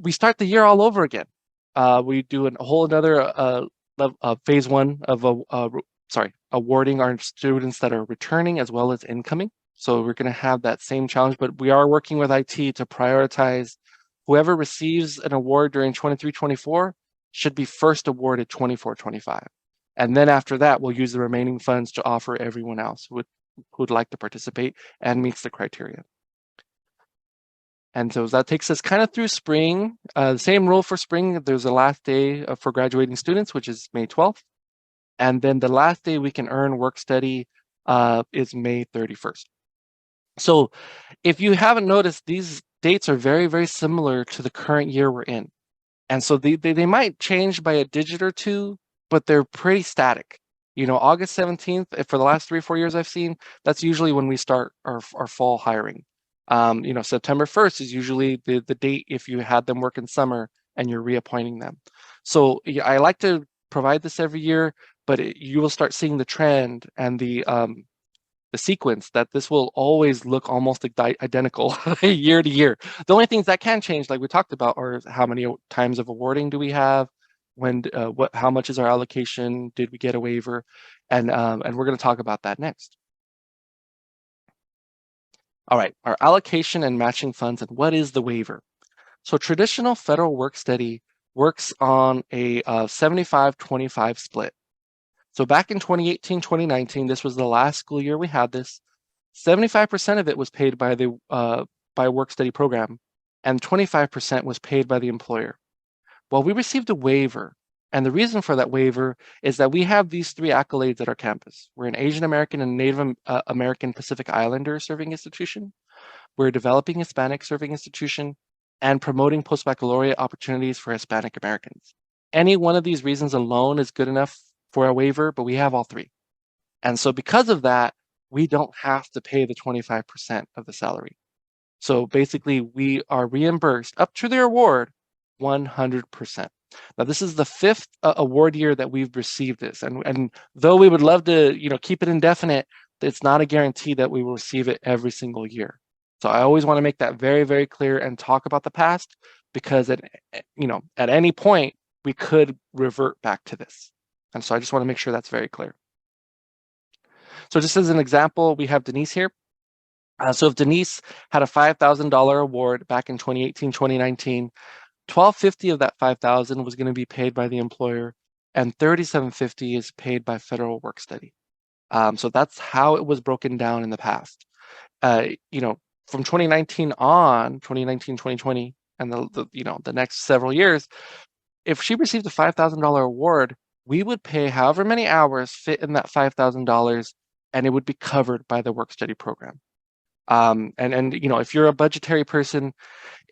we start the year all over again. We do a whole another phase 1 of awarding our students that are returning as well as incoming. So we're going to have that same challenge, but we are working with IT to prioritize whoever receives an award during 23-24 should be first awarded 24-25. And then after that, we'll use the remaining funds to offer everyone else who'd like to participate and meets the criteria. And so that takes us kind of through spring. The same rule for spring, there's a last day for graduating students, which is May 12th. And then the last day we can earn work study is May 31st. So if you haven't noticed, these dates are very, very similar to the current year we're in. And so they might change by a digit or two, but they're pretty static. August 17th, for the last 3 or 4 years I've seen, that's usually when we start our fall hiring. September 1st is usually the date if you had them work in summer and you're reappointing them. So yeah, I like to provide this every year, but you will start seeing the trend and the sequence that this will always look almost identical year to year. The only things that can change, like we talked about, are how many times of awarding do we have, how much is our allocation, did we get a waiver, and we're going to talk about that next. All right, our allocation and matching funds, and what is the waiver? So traditional federal work study works on a 75-25 split. So back in 2018, 2019, this was the last school year we had this. 75% of it was paid by the work study program, and 25% was paid by the employer. Well, we received a waiver, and the reason for that waiver is that we have these 3 accolades at our campus. We're an Asian American and Native American Pacific Islander serving institution. We're a developing Hispanic serving institution, and promoting post-baccalaureate opportunities for Hispanic Americans. Any one of these reasons alone is good enough for a waiver, but we have all 3. And so because of that, we don't have to pay the 25% of the salary. So basically, we are reimbursed up to their award 100%. Now, this is the 5th award year that we've received this. And though we would love to keep it indefinite, it's not a guarantee that we will receive it every single year. So I always want to make that very, very clear and talk about the past, because at any point, we could revert back to this. And so I just want to make sure that's very clear. So just as an example, we have Denise here. So if Denise had a $5,000 award back in 2018, 2019, $1,250 of that $5,000 was going to be paid by the employer, and $3,750 is paid by federal work study. So that's how it was broken down in the past. From 2019 on, 2019, 2020, and the next several years, if she received a $5,000 award, we would pay however many hours fit in that $5,000, and it would be covered by the work study program. And if you're a budgetary person,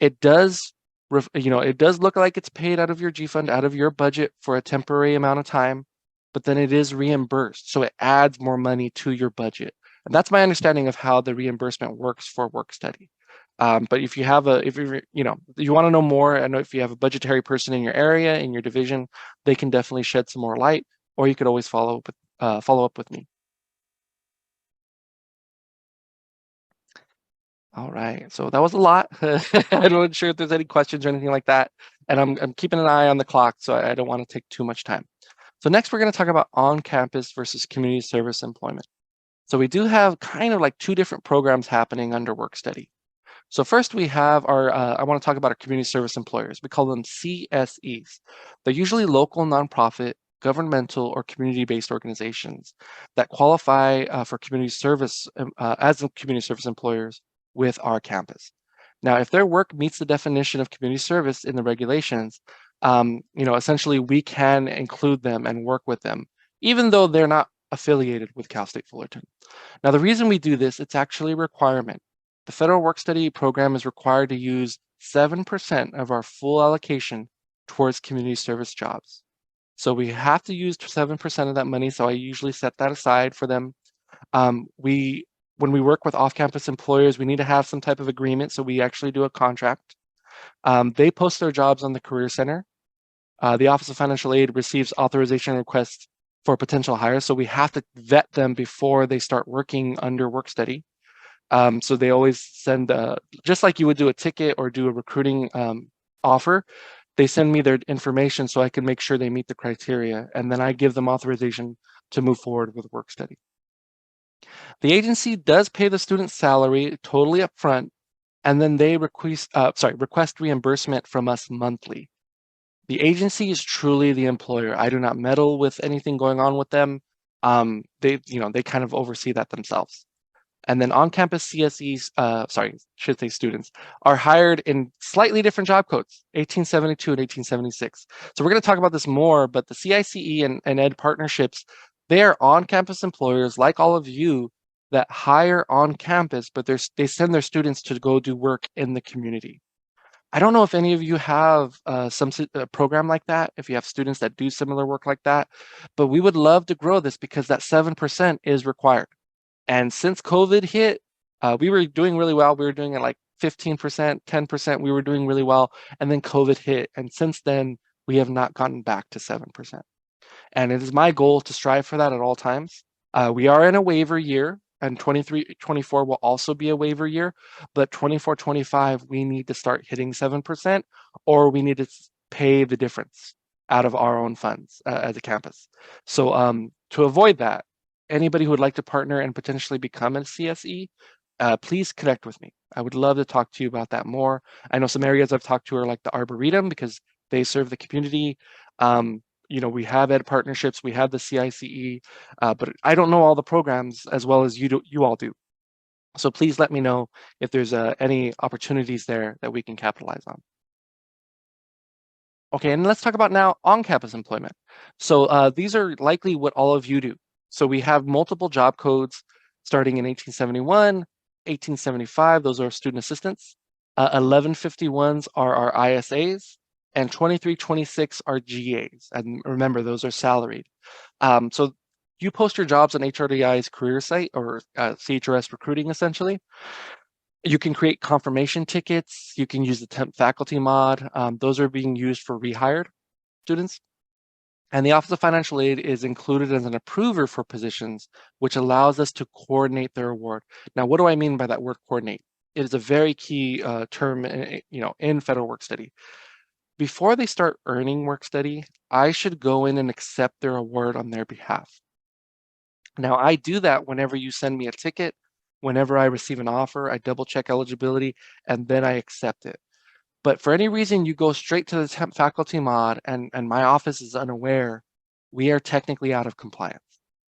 it does look like it's paid out of your G fund, out of your budget for a temporary amount of time, but then it is reimbursed, so it adds more money to your budget. And that's my understanding of how the reimbursement works for work study. But if you want to know more, I know if you have a budgetary person in your area, in your division, they can definitely shed some more light, or you could always follow up with me. All right, so that was a lot. I'm not sure if there's any questions or anything like that. And I'm keeping an eye on the clock, so I don't want to take too much time. So next, we're going to talk about on-campus versus community service employment. So we do have kind of like 2 different programs happening under work study. So first we have I want to talk about our community service employers. We call them CSEs. They're usually local nonprofit, governmental, or community-based organizations that qualify for community service as community service employers with our campus. Now, if their work meets the definition of community service in the regulations, essentially we can include them and work with them, even though they're not affiliated with Cal State Fullerton. Now, the reason we do this, it's actually a requirement. The federal work study program is required to use 7% of our full allocation towards community service jobs. So we have to use 7% of that money, so I usually set that aside for them. When we work with off-campus employers, we need to have some type of agreement, so we actually do a contract. They post their jobs on the Career Center. The Office of Financial Aid receives authorization requests for potential hires, so we have to vet them before they start working under work study. So they always send, just like you would do a ticket or do a recruiting offer, they send me their information so I can make sure they meet the criteria, and then I give them authorization to move forward with work study. The agency does pay the student's salary totally upfront, and then they request reimbursement from us monthly. The agency is truly the employer. I do not meddle with anything going on with them. They kind of oversee that themselves. And then on-campus CSEs, should say students, are hired in slightly different job codes, 1872 and 1876. So we're going to talk about this more, but the CICE and Ed partnerships, they are on-campus employers like all of you that hire on campus, but they send their students to go do work in the community. I don't know if any of you have a program like that, if you have students that do similar work like that, but we would love to grow this because that 7% is required. And since COVID hit, we were doing really well. We were doing it like 15%, 10%. We were doing really well. And then COVID hit. And since then, we have not gotten back to 7%. And it is my goal to strive for that at all times. We are in a waiver year, and 23-24 will also be a waiver year, but 24-25, we need to start hitting 7%, or we need to pay the difference out of our own funds as a campus. So to avoid that, anybody who would like to partner and potentially become a CSE, please connect with me. I would love to talk to you about that more. I know some areas I've talked to are like the Arboretum because they serve the community. We have ed partnerships, we have the CICE, but I don't know all the programs as well as you all do. So please let me know if there's any opportunities there that we can capitalize on. Okay, and let's talk about now on-campus employment. So these are likely what all of you do. So we have multiple job codes starting in 1871, 1875, those are student assistants. 1151s are our ISAs, and 2326 are GAs. And remember, those are salaried. So you post your jobs on HRDI's career site or CHRS recruiting, essentially. You can create confirmation tickets. You can use the temp faculty mod. Those are being used for rehired students. And the Office of Financial Aid is included as an approver for positions, which allows us to coordinate their award. Now, what do I mean by that word coordinate? It is a very key term, in federal work study. Before they start earning work study, I should go in and accept their award on their behalf. Now, I do that whenever you send me a ticket, whenever I receive an offer, I double check eligibility, and then I accept it. But for any reason you go straight to the temp faculty mod and my office is unaware, we are technically out of compliance.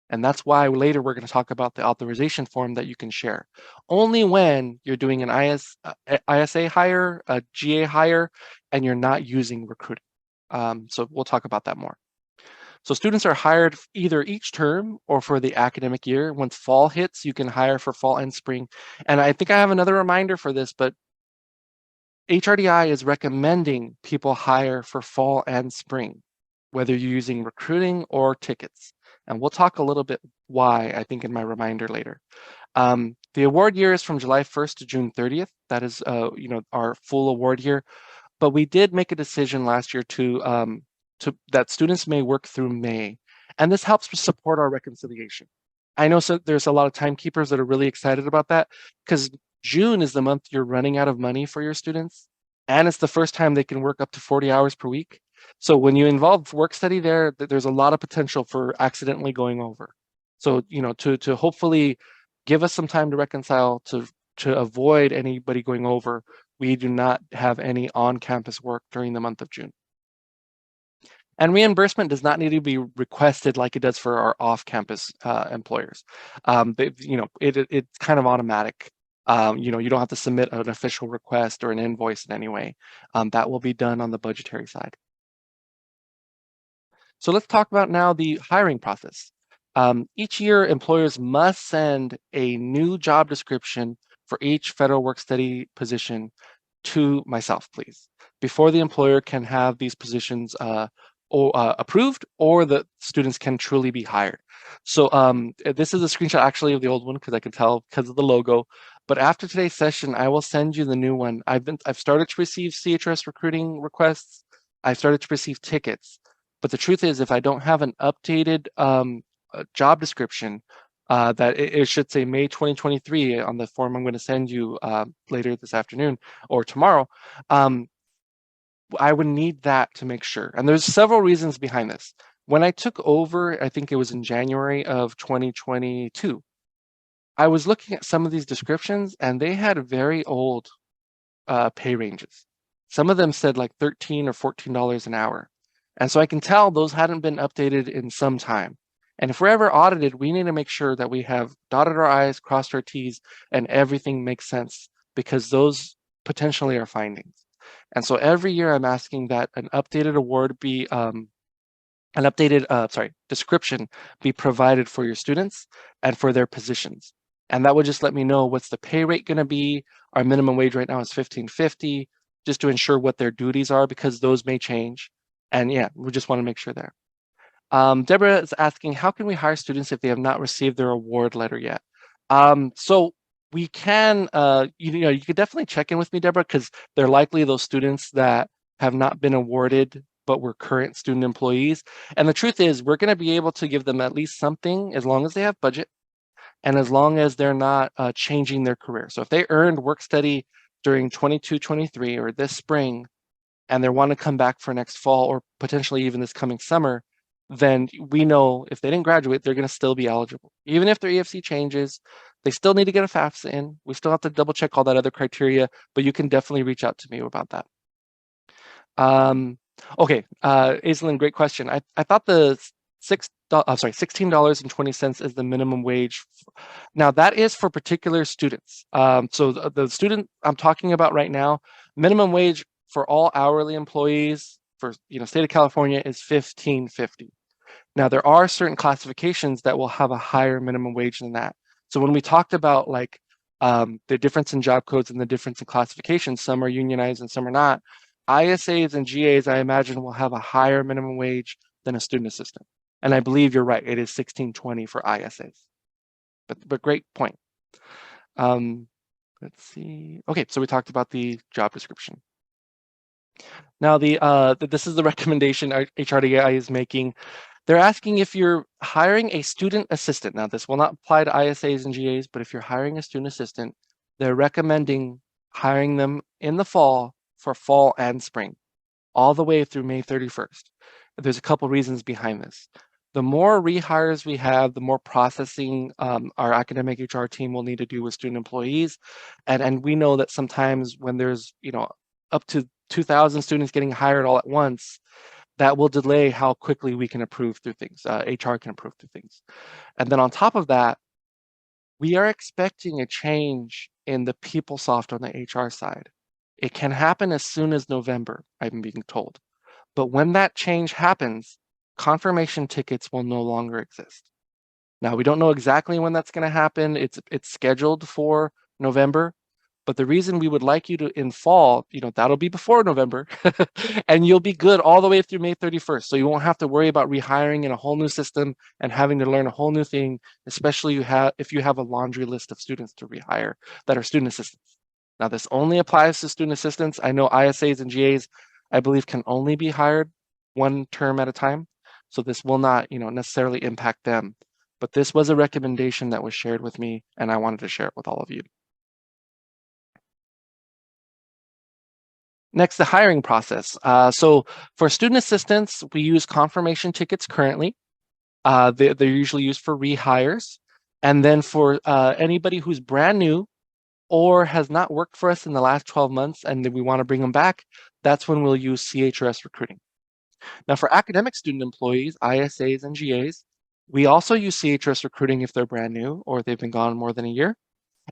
And that's why later we're going to talk about the authorization form that you can share. Only when you're doing an ISA hire, a GA hire, and you're not using recruiting. So we'll talk about that more. So students are hired either each term or for the academic year. Once fall hits, you can hire for fall and spring. And I think I have another reminder for this, but HRDI is recommending people hire for fall and spring, whether you're using recruiting or tickets. And we'll talk a little bit why, I think, in my reminder later. The award year is from July 1st to June 30th. That is, our full award year. But we did make a decision last year to that students may work through May, and this helps support our reconciliation. I know there's a lot of timekeepers that are really excited about that because June is the month you're running out of money for your students, and it's the first time they can work up to 40 hours per week. So when you involve work study there's a lot of potential for accidentally going over. So, to hopefully give us some time to reconcile to avoid anybody going over, we do not have any on-campus work during the month of June. And reimbursement does not need to be requested like it does for our off-campus employers. It's kind of automatic. You don't have to submit an official request or an invoice in any way. That will be done on the budgetary side. So let's talk about now the hiring process. Each year, employers must send a new job description for each federal work study position to myself, please, before the employer can have these positions approved or the students can truly be hired. So this is a screenshot actually of the old one because I can tell because of the logo. But after today's session, I will send you the new one. I've started to receive CHRS recruiting requests. I've started to receive tickets. But the truth is, if I don't have an updated job description, that it should say May 2023 on the form I'm going to send you later this afternoon or tomorrow, I would need that to make sure. And there's several reasons behind this. When I took over, I think it was in January of 2022, I was looking at some of these descriptions and they had very old pay ranges. Some of them said like $13 or $14 an hour. And so I can tell those hadn't been updated in some time. And if we're ever audited, we need to make sure that we have dotted our I's, crossed our T's, and everything makes sense, because those potentially are findings. And so every year I'm asking that an updated award be an updated description be provided for your students and for their positions. And that would just let me know what's the pay rate going to be. Our minimum wage right now is $15.50, just to ensure what their duties are, because those may change. And yeah, we just want to make sure there. Deborah is asking, how can we hire students if they have not received their award letter yet? So we can, you could definitely check in with me, Deborah, because they're likely those students that have not been awarded but were current student employees. And the truth is, we're going to be able to give them at least something as long as they have budget and as long as they're not changing their career. So if they earned work study during 22-23 or this spring, and they want to come back for next fall or potentially even this coming summer, then we know if they didn't graduate, they're going to still be eligible. Even if their EFC changes, they still need to get a FAFSA in. We still have to double check all that other criteria, but you can definitely reach out to me about that. Okay, Aislinn, great question. I thought the $16.20 is the minimum wage. Now that is for particular students. So the student I'm talking about right now, minimum wage for all hourly employees for state of California is $15.50. Now there are certain classifications that will have a higher minimum wage than that. So when we talked about like the difference in job codes and the difference in classifications, some are unionized and some are not. ISAs and GAs, I imagine, will have a higher minimum wage than a student assistant. And I believe you're right, it is $16.20 for ISAs. But great point. Let's see. Okay, so we talked about the job description. Now this is the recommendation HRDI is making. They're asking if you're hiring a student assistant. Now this will not apply to ISAs and GAs, but if you're hiring a student assistant, they're recommending hiring them in the fall for fall and spring, all the way through May 31st. There's a couple reasons behind this. The more rehires we have, the more processing our academic HR team will need to do with student employees. And we know that sometimes when there's up to 2,000 students getting hired all at once, that will delay how quickly we can approve through things, HR can approve through things. And then on top of that, we are expecting a change in the PeopleSoft on the HR side. It can happen as soon as November, I'm being told. But when that change happens, confirmation tickets will no longer exist. Now, we don't know exactly when that's going to happen. It's scheduled for November. But the reason we would like you to in fall, that'll be before November, and you'll be good all the way through May 31st. So you won't have to worry about rehiring in a whole new system and having to learn a whole new thing, especially if you have a laundry list of students to rehire that are student assistants. Now, this only applies to student assistants. I know ISAs and GAs, I believe, can only be hired one term at a time. So this will not, necessarily impact them. But this was a recommendation that was shared with me, and I wanted to share it with all of you. Next, the hiring process. So for student assistants, we use confirmation tickets currently. They're usually used for rehires. And then for anybody who's brand new or has not worked for us in the last 12 months and we want to bring them back, that's when we'll use CHRS recruiting. Now for academic student employees, ISAs and GAs, we also use CHRS recruiting if they're brand new or they've been gone more than a year.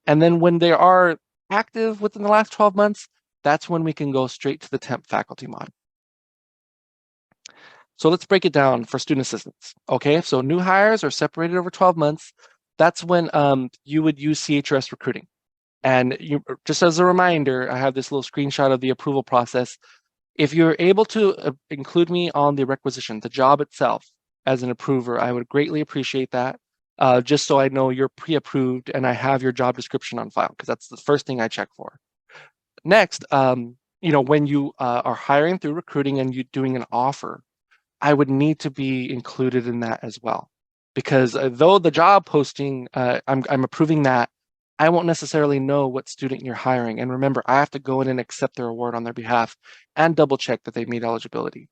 And then when they are active within the last 12 months, that's when we can go straight to the temp faculty model. So let's break it down for student assistants. Okay, so new hires are separated over 12 months. That's when you would use CHRS recruiting. And just as a reminder, I have this little screenshot of the approval process. If you're able to include me on the requisition, the job itself, as an approver, I would greatly appreciate that. Just so I know you're pre-approved and I have your job description on file, because that's the first thing I check for. Next, when you are hiring through recruiting and you're doing an offer, I would need to be included in that as well. Because though the job posting, I'm approving that, I won't necessarily know what student you're hiring. And remember, I have to go in and accept their award on their behalf and double check that they meet eligibility.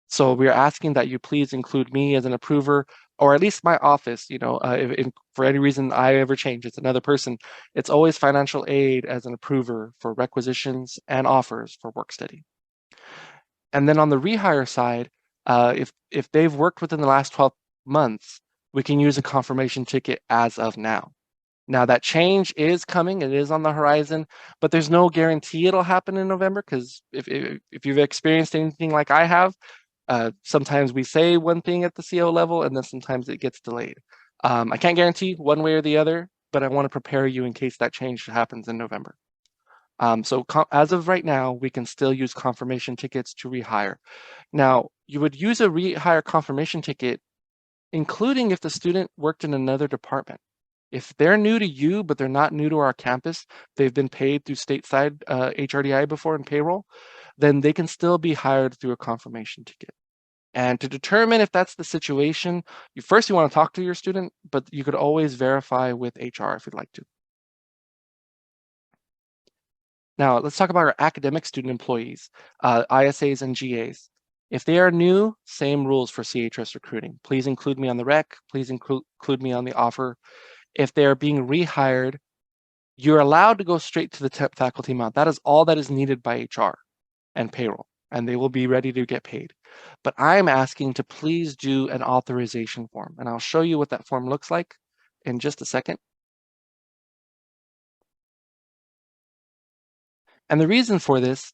So we're asking that you please include me as an approver, or at least my office. If for any reason I ever change, it's another person. It's always financial aid as an approver for requisitions and offers for work study. And then on the rehire side, if they've worked within the last 12 months, we can use a confirmation ticket as of now. Now that change is coming, it is on the horizon, but there's no guarantee it'll happen in November because if you've experienced anything like I have, sometimes we say one thing at the CO level and then sometimes it gets delayed. I can't guarantee one way or the other, but I want to prepare you in case that change happens in November. So as of right now, we can still use confirmation tickets to rehire. Now, you would use a rehire confirmation ticket, including if the student worked in another department. If they're new to you, but they're not new to our campus, they've been paid through stateside HRDI before in payroll, then they can still be hired through a confirmation ticket. And to determine if that's the situation, you want to talk to your student, but you could always verify with HR if you'd like to. Now, let's talk about our academic student employees, ISAs and GAs. If they are new, same rules for CHS recruiting. Please include me on the rec. Please include me on the offer. If they are being rehired, you're allowed to go straight to the temp faculty amount. That is all that is needed by HR and payroll, and they will be ready to get paid. But I'm asking to please do an authorization form, and I'll show you what that form looks like in just a second. And the reason for this,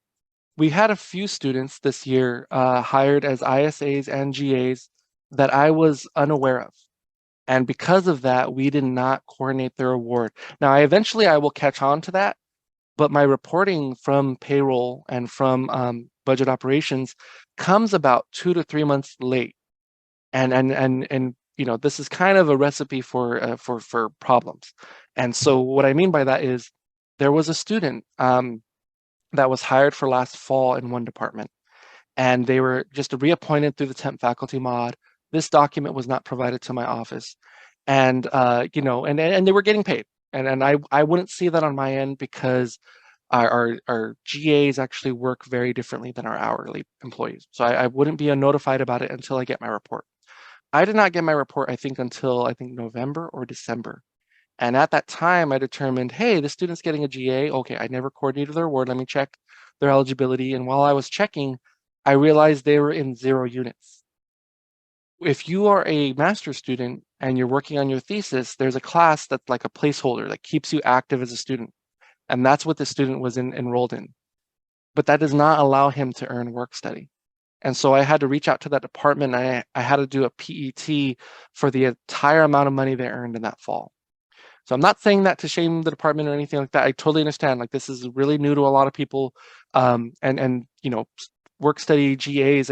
we had a few students this year hired as ISAs and GAs that I was unaware of. And because of that, we did not coordinate their award. Now, eventually I will catch on to that, but my reporting from payroll and from budget operations comes about 2 to 3 months late. And this is kind of a recipe for problems. And so what I mean by that is there was a student that was hired for last fall in one department, and they were just reappointed through the temp faculty mod. This document was not provided to my office, and and they were getting paid, and I wouldn't see that on my end because our GAs actually work very differently than our hourly employees. So I wouldn't be notified about it until I get my report. I did not get my report, until November or December. And at that time, I determined, hey, the student's getting a GA. Okay, I never coordinated their award. Let me check their eligibility. And while I was checking, I realized they were in 0 units. If you are a master's student and you're working on your thesis, there's a class that's like a placeholder that keeps you active as a student. And that's what the student was enrolled in. But that does not allow him to earn work study. And so I had to reach out to that department. I had to do a PET for the entire amount of money they earned in that fall. So I'm not saying that to shame the department or anything like that. I totally understand. Like, this is really new to a lot of people, and work study GAs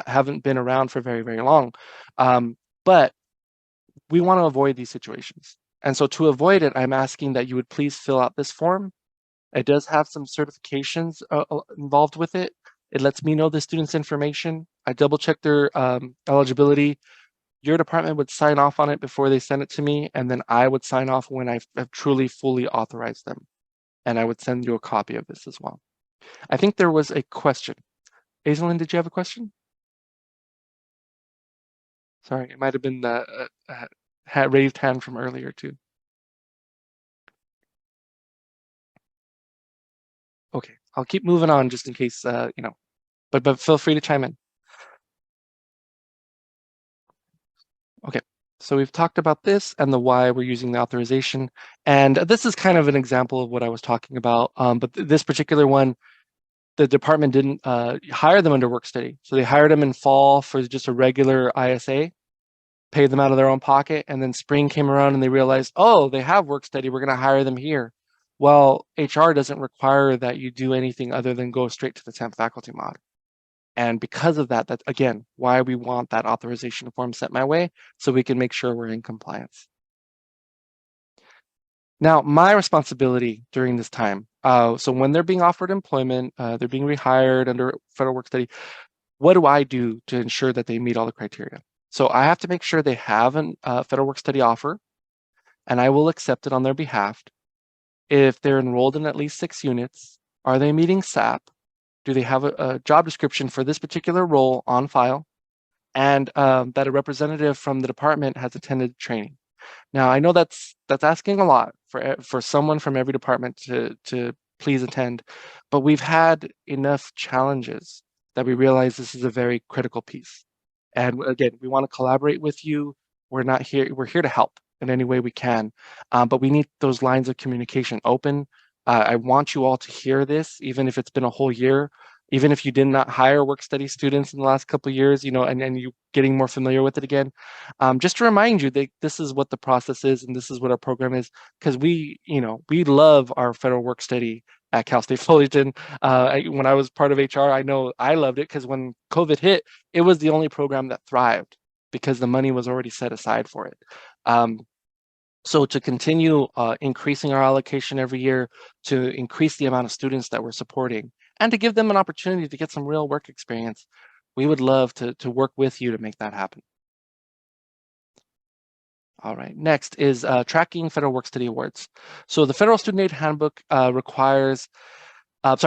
haven't been around for very, very long. But we want to avoid these situations. And so to avoid it, I'm asking that you would please fill out this form. It does have some certifications involved with it. It lets me know the student's information. I double check their eligibility. Your department would sign off on it before they send it to me, and then I would sign off when I've truly fully authorized them. And I would send you a copy of this as well. I think there was a question. Aislinn, did you have a question? Sorry, it might have been the raised hand from earlier too. Okay, I'll keep moving on just in case, but feel free to chime in. Okay, so we've talked about this and the why we're using the authorization. And this is kind of an example of what I was talking about. But this particular one, the department didn't hire them under work study. So they hired them in fall for just a regular ISA, paid them out of their own pocket. And then spring came around and they realized, oh, they have work study. We're going to hire them here. Well, HR doesn't require that you do anything other than go straight to the temp faculty mod. And because of that, that's again why we want that authorization form sent my way so we can make sure we're in compliance. Now, my responsibility during this time, so when they're being offered employment, they're being rehired under federal work study, what do I do to ensure that they meet all the criteria? So I have to make sure they have a federal work study offer, and I will accept it on their behalf. If they're enrolled in at least 6 units, are they meeting SAP? Do they have a job description for this particular role on file? And that a representative from the department has attended training. Now, I know that's asking a lot for someone from every department to please attend, but we've had enough challenges that we realize this is a very critical piece. And again, we want to collaborate with you. We're not here. We're here to help in any way we can, but we need those lines of communication open. I want you all to hear this, even if it's been a whole year, even if you did not hire work study students in the last couple of years, and you getting more familiar with it again. Just to remind you that this is what the process is and this is what our program is, because we love our federal work study at Cal State Fullerton. When I was part of HR, I know I loved it because when COVID hit, it was the only program that thrived because the money was already set aside for it. Um, so to continue increasing our allocation every year, to increase the amount of students that we're supporting, and to give them an opportunity to get some real work experience, we would love to work with you to make that happen. All right, next is tracking federal work study awards. So the Federal Student Aid Handbook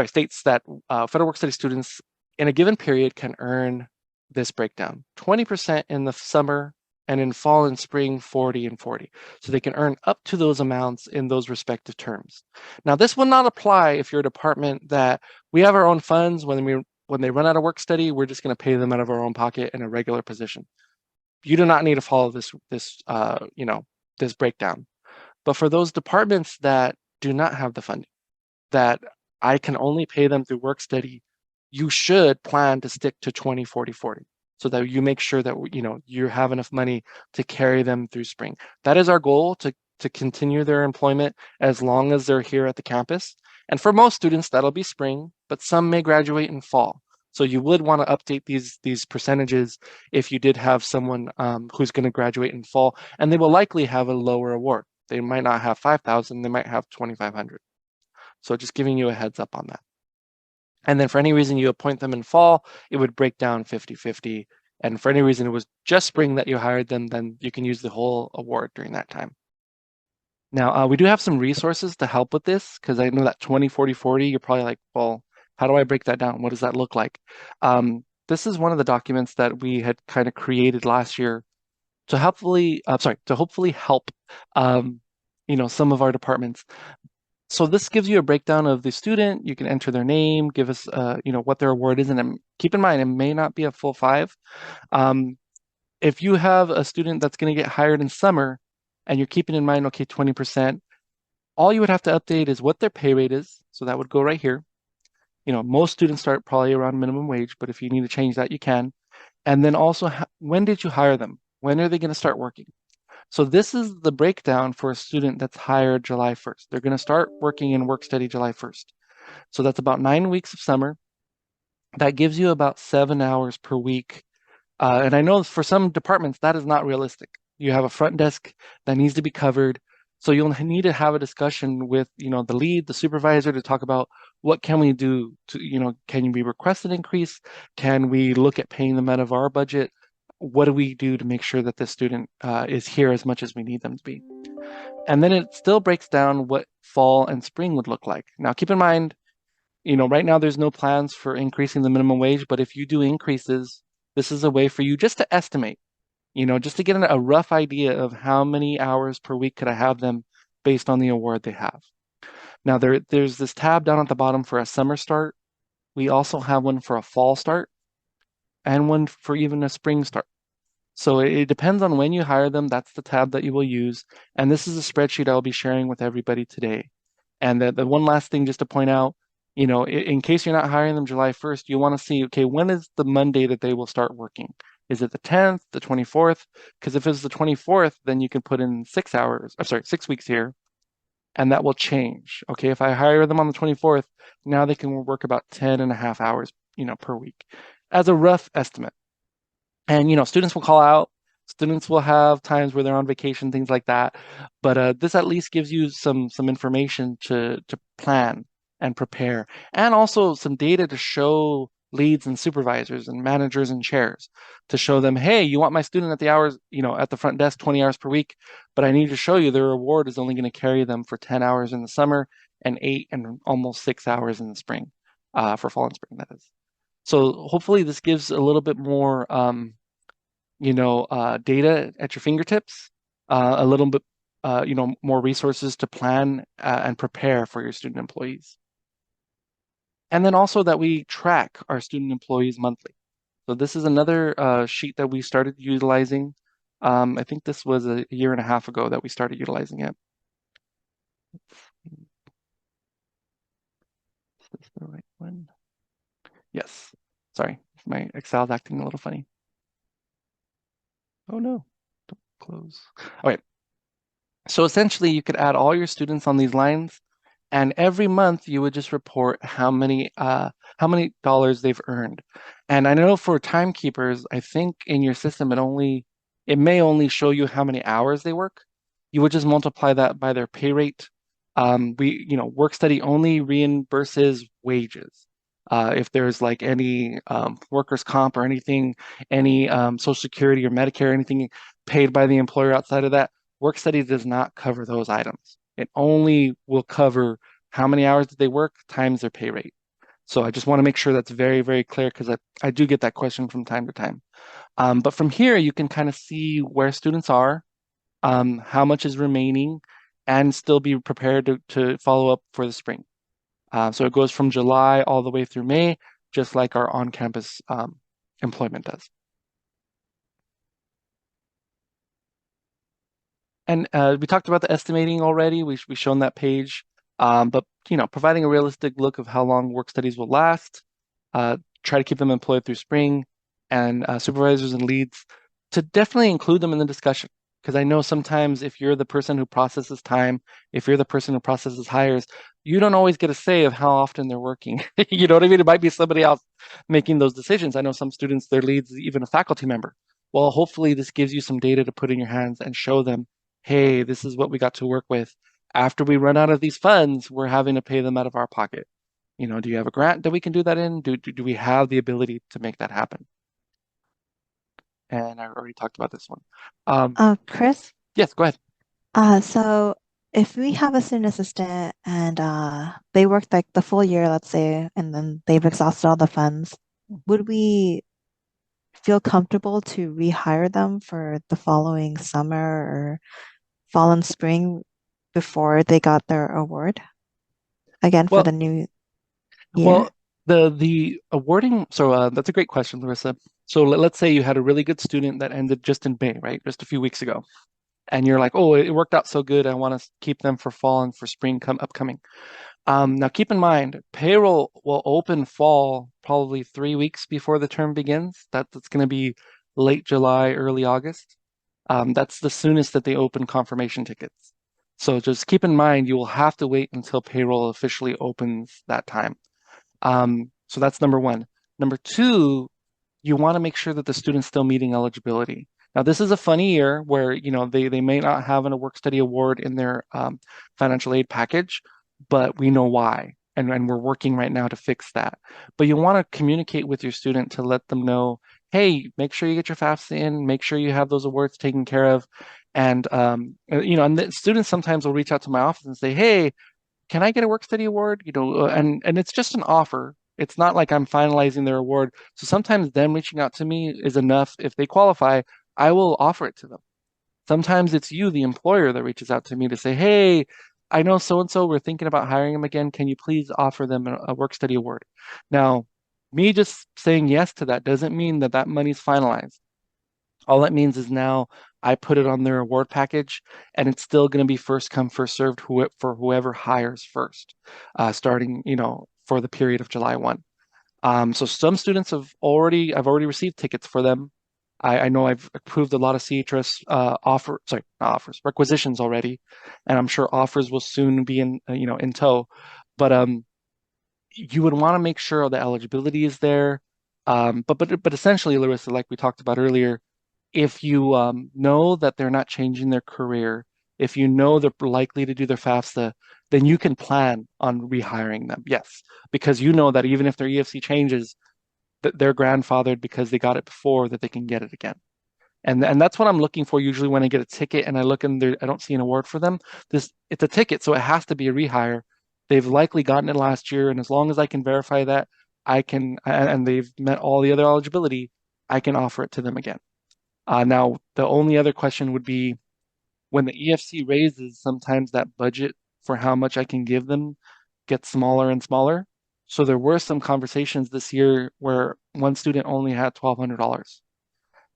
states that federal work study students in a given period can earn this breakdown: 20% in the summer, and in fall and spring, 40 and 40. So they can earn up to those amounts in those respective terms. Now, this will not apply if you're a department that we have our own funds. When they run out of work study, we're just going to pay them out of our own pocket in a regular position. You do not need to follow this breakdown. But for those departments that do not have the funding, that I can only pay them through work study, you should plan to stick to 20, 40, 40, so that you make sure that you have enough money to carry them through spring. That is our goal, to continue their employment as long as they're here at the campus. And for most students, that'll be spring, but some may graduate in fall. So you would want to update these percentages if you did have someone who's going to graduate in fall, and they will likely have a lower award. They might not have 5,000, they might have 2,500. So just giving you a heads up on that. And then for any reason you appoint them in fall, it would break down 50-50. And for any reason it was just spring that you hired them, then you can use the whole award during that time. Now, we do have some resources to help with this, because I know that 20, 40, 40, you're probably like, well, how do I break that down? What does that look like? This is one of the documents that we had kind of created last year to hopefully help some of our departments. So this gives you a breakdown of the student. You can enter their name, give us what their award is, and keep in mind it may not be a full 5. If you have a student that's going to get hired in summer and you're keeping in mind, okay, 20%, all you would have to update is what their pay rate is. So that would go right here. Most students start probably around minimum wage, but if you need to change that, you can. And then also, when did you hire them? When are they going to start working? So this is the breakdown for a student that's hired July 1st. They're going to start working in work study July 1st. So that's about 9 weeks of summer. That gives you about 7 hours per week. And I know for some departments, that is not realistic. You have a front desk that needs to be covered. So you'll need to have a discussion with, the lead, the supervisor, to talk about what can we do to, can we request an increase? Can we look at paying them out of our budget? What do we do to make sure that this student is here as much as we need them to be? And then it still breaks down what fall and spring would look like. Now, keep in mind, right now there's no plans for increasing the minimum wage, but if you do increases, this is a way for you just to estimate, just to get a rough idea of how many hours per week could I have them based on the award they have. Now, there's this tab down at the bottom for a summer start. We also have one for a fall start and one for even a spring start. So it depends on when you hire them. That's the tab that you will use. And this is a spreadsheet I'll be sharing with everybody today. And the one last thing just to point out, in case you're not hiring them July 1st, you want to see, okay, when is the Monday that they will start working? Is it the 10th, the 24th? Because if it's the 24th, then you can put in 6 weeks here, and that will change. Okay, if I hire them on the 24th, now they can work about 10 and a half hours, per week as a rough estimate. And students will call out, students will have times where they're on vacation, things like that. But this at least gives you some information to plan and prepare, and also some data to show leads and supervisors and managers and chairs, to show them, hey, you want my student at the hours, at the front desk 20 hours per week, but I need to show you their reward is only going to carry them for 10 hours in the summer and 8 and almost 6 hours in the spring, for fall and spring, that is. So hopefully this gives a little bit more, data at your fingertips, a little bit, more resources to plan and prepare for your student employees. And then also that we track our student employees monthly. So this is another sheet that we started utilizing. I think this was a year and a half ago that we started utilizing it. Is this the right one? Yes. Sorry, my Excel's acting a little funny. Oh no, don't close. Okay, so essentially you could add all your students on these lines, and every month you would just report how many dollars they've earned. And I know for timekeepers, I think in your system it may only show you how many hours they work. You would just multiply that by their pay rate. Work study only reimburses wages. If there's like any workers' comp or anything, any Social Security or Medicare, anything paid by the employer outside of that, work study does not cover those items. It only will cover how many hours did they work times their pay rate. So I just want to make sure that's very, very clear because I do get that question from time to time. But from here, you can kind of see where students are, how much is remaining, and still be prepared to follow up for the spring. So it goes from July all the way through May, just like our on-campus employment does. And we talked about the estimating already. We've shown that page. But providing a realistic look of how long work studies will last, try to keep them employed through spring, and supervisors and leads to definitely include them in the discussion. Because I know sometimes if you're the person who processes time, if you're the person who processes hires, you don't always get a say of how often they're working. You know what I mean? It might be somebody else making those decisions. I know some students, their leads, even a faculty member. Well, hopefully this gives you some data to put in your hands and show them, hey, this is what we got to work with. After we run out of these funds, we're having to pay them out of our pocket. Do you have a grant that we can do that in? Do we have the ability to make that happen? And I already talked about this one. Um, Chris, yes, go ahead. so if we have a student assistant and they worked like the full year, let's say, and then they've exhausted all the funds, would we feel comfortable to rehire them for the following summer or fall and spring before they got their award again for Well, the new well, year? the awarding. So that's a great question, Larissa. So let's say you had a really good student that ended just in May, right? Just a few weeks ago, and you're like, oh, it worked out so good. I want to keep them for fall and for spring come upcoming. Now, keep in mind, payroll will open fall probably 3 weeks before the term begins. That's going to be late July, early August. That's the soonest that they open confirmation tickets. So just keep in mind, you will have to wait until payroll officially opens that time. So that's number one. Number two, you want to make sure that the student's still meeting eligibility. Now, this is a funny year where, they may not have a work study award in their financial aid package, but we know why. And we're working right now to fix that. But you want to communicate with your student to let them know, hey, make sure you get your FAFSA in, make sure you have those awards taken care of. And the students sometimes will reach out to my office and say, hey, can I get a work study award? And it's just an offer. It's not like I'm finalizing their award. So sometimes them reaching out to me is enough. If they qualify, I will offer it to them. Sometimes it's you, the employer, that reaches out to me to say, hey, I know so and so, we're thinking about hiring them again. Can you please offer them a work study award? Now, me just saying yes to that doesn't mean that that money's finalized. All that means is now I put it on their award package, and it's still going to be first come, first served for whoever hires first, starting, for the period of July 1. So some students I've already received tickets for them. I know I've approved a lot of CHRS sorry, not offers, requisitions already, and I'm sure offers will soon be in tow. But you would want to make sure the eligibility is there. But essentially, Larissa, like we talked about earlier, if you know that they're not changing their career, if you know they're likely to do their FAFSA, then you can plan on rehiring them. Yes, because you know that even if their EFC changes, that they're grandfathered because they got it before, that they can get it again. And that's what I'm looking for usually when I get a ticket and I look in there, I don't see an award for them. It's a ticket, so it has to be a rehire. They've likely gotten it last year, and as long as I can verify that, and they've met all the other eligibility, I can offer it to them again. Now, the only other question would be when the EFC raises, sometimes that budget for how much I can give them gets smaller and smaller. So there were some conversations this year where one student only had $1,200.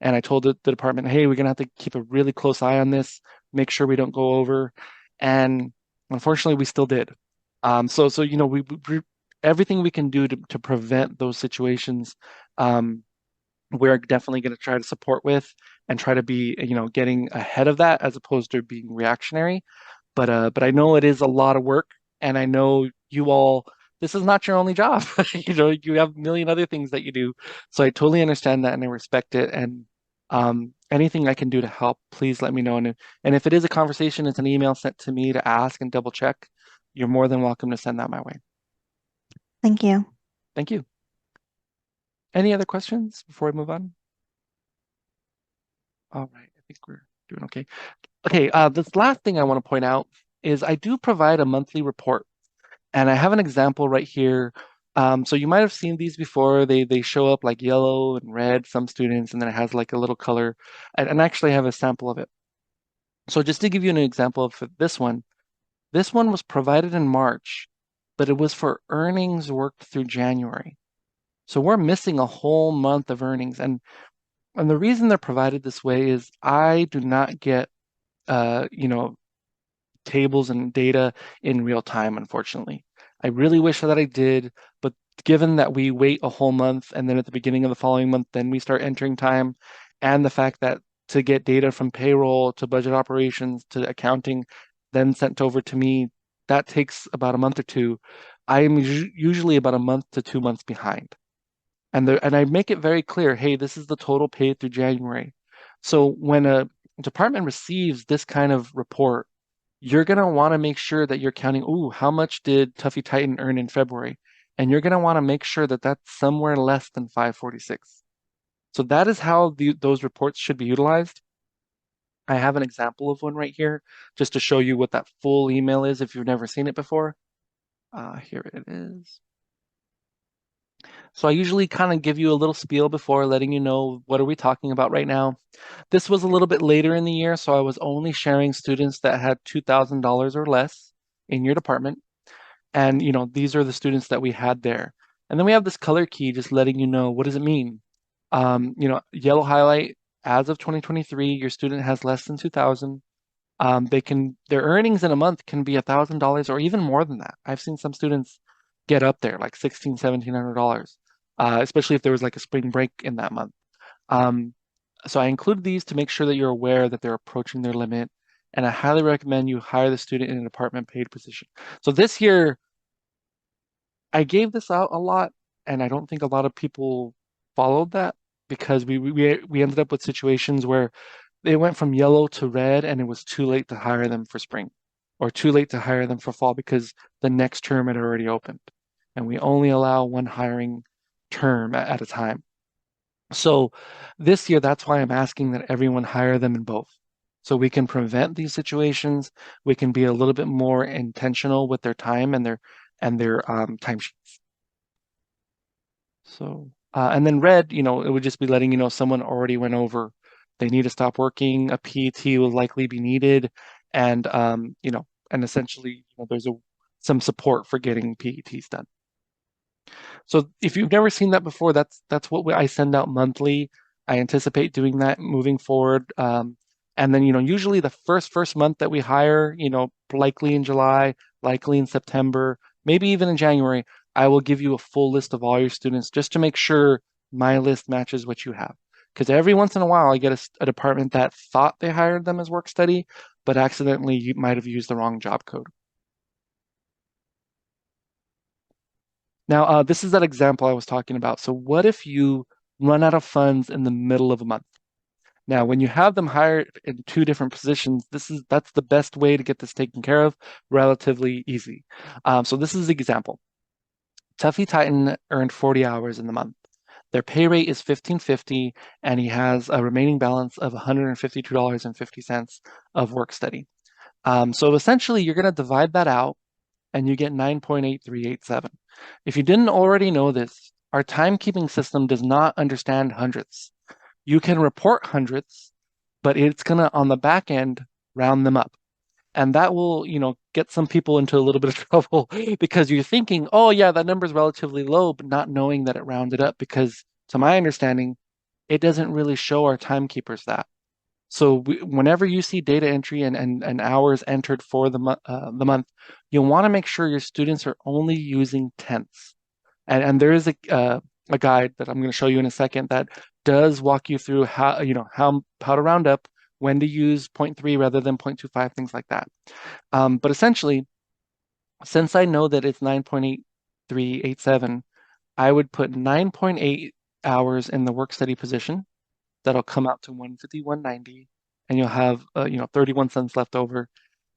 And I told the department, hey, we're gonna have to keep a really close eye on this, make sure we don't go over. And unfortunately, we still did. So we everything we can do to prevent those situations, um, we're definitely going to try to support with and try to be, getting ahead of that as opposed to being reactionary. But I know it is a lot of work, and I know you all. This is not your only job. You have a million other things that you do. So I totally understand that and I respect it. And anything I can do to help, please let me know. And if it is a conversation, it's an email sent to me to ask and double check. You're more than welcome to send that my way. Thank you. Thank you. Any other questions before we move on? All right, I think we're doing okay. Okay, this last thing I want to point out is I do provide a monthly report, and I have an example right here. So you might have seen these before. They show up like yellow and red, some students, and then it has like a little color. And actually I have a sample of it. So just to give you an example of this one was provided in March, but it was for earnings worked through January. So we're missing a whole month of earnings. And the reason they're provided this way is I do not get uh, you know, tables and data in real time, unfortunately. I really wish that I did, but given that we wait a whole month and then at the beginning of the following month, then we start entering time, and the fact that to get data from payroll to budget operations to accounting, then sent over to me, that takes about a month or two. I am usually about a month to 2 months behind. And I make it very clear, hey, this is the total paid through January. So when a department receives this kind of report, you're going to want to make sure that you're counting, ooh, how much did Tuffy Titan earn in February? And you're going to want to make sure that that's somewhere less than 546. So that is how those reports should be utilized. I have an example of one right here just to show you what that full email is if you've never seen it before. Here it is. So I usually kind of give you a little spiel before letting you know what are we talking about right now. This was a little bit later in the year, so I was only sharing students that had $2,000 or less in your department. And these are the students that we had there. And then we have this color key just letting you know what does it mean. Yellow highlight, as of 2023, your student has less than 2,000. Their earnings in a month can be $1,000 or even more than that. I've seen some students get up there like 16, $1,700, especially if there was like a spring break in that month. Um, so I included these to make sure that you're aware that they're approaching their limit, and I highly recommend you hire the student in a department paid position. So this year, I gave this out a lot, and I don't think a lot of people followed that because we ended up with situations where they went from yellow to red, and it was too late to hire them for spring or too late to hire them for fall because the next term had already opened. And we only allow one hiring term at a time. So this year, that's why I'm asking that everyone hire them in both. So we can prevent these situations. We can be a little bit more intentional with their time and their timesheets. So and then red, it would just be letting you know someone already went over. They need to stop working. A PT will likely be needed, and and essentially, there's some support for getting PETs done. So if you've never seen that before, that's what I send out monthly. I anticipate doing that moving forward. And then, usually the first month that we hire, likely in July, likely in September, maybe even in January, I will give you a full list of all your students just to make sure my list matches what you have. Because every once in a while, I get a department that thought they hired them as work study, but accidentally you might have used the wrong job code. Now, this is that example I was talking about. So what if you run out of funds in the middle of a month? Now, when you have them hired in two different positions, that's the best way to get this taken care of, relatively easy. So this is the example. Tuffy Titan earned 40 hours in the month. Their pay rate is 15.50, and he has a remaining balance of $152.50 of work study. So essentially, you're going to divide that out and you get 9.8387. If you didn't already know this, our timekeeping system does not understand hundredths. You can report hundredths, but it's going to, on the back end, round them up. And that will, get some people into a little bit of trouble because you're thinking, oh, yeah, that number is relatively low, but not knowing that it rounded up because, to my understanding, it doesn't really show our timekeepers that. So whenever you see data entry and hours entered for the month, you'll want to make sure your students are only using tenths. And there is a guide that I'm going to show you in a second that does walk you through how, how to round up, when to use zero point 0.3 rather than 0.25, things like that. But essentially, since I know that it's 9.8387, I would put 9.8 hours in the work study position. That'll come out to 151.90, and you'll have 31 cents left over.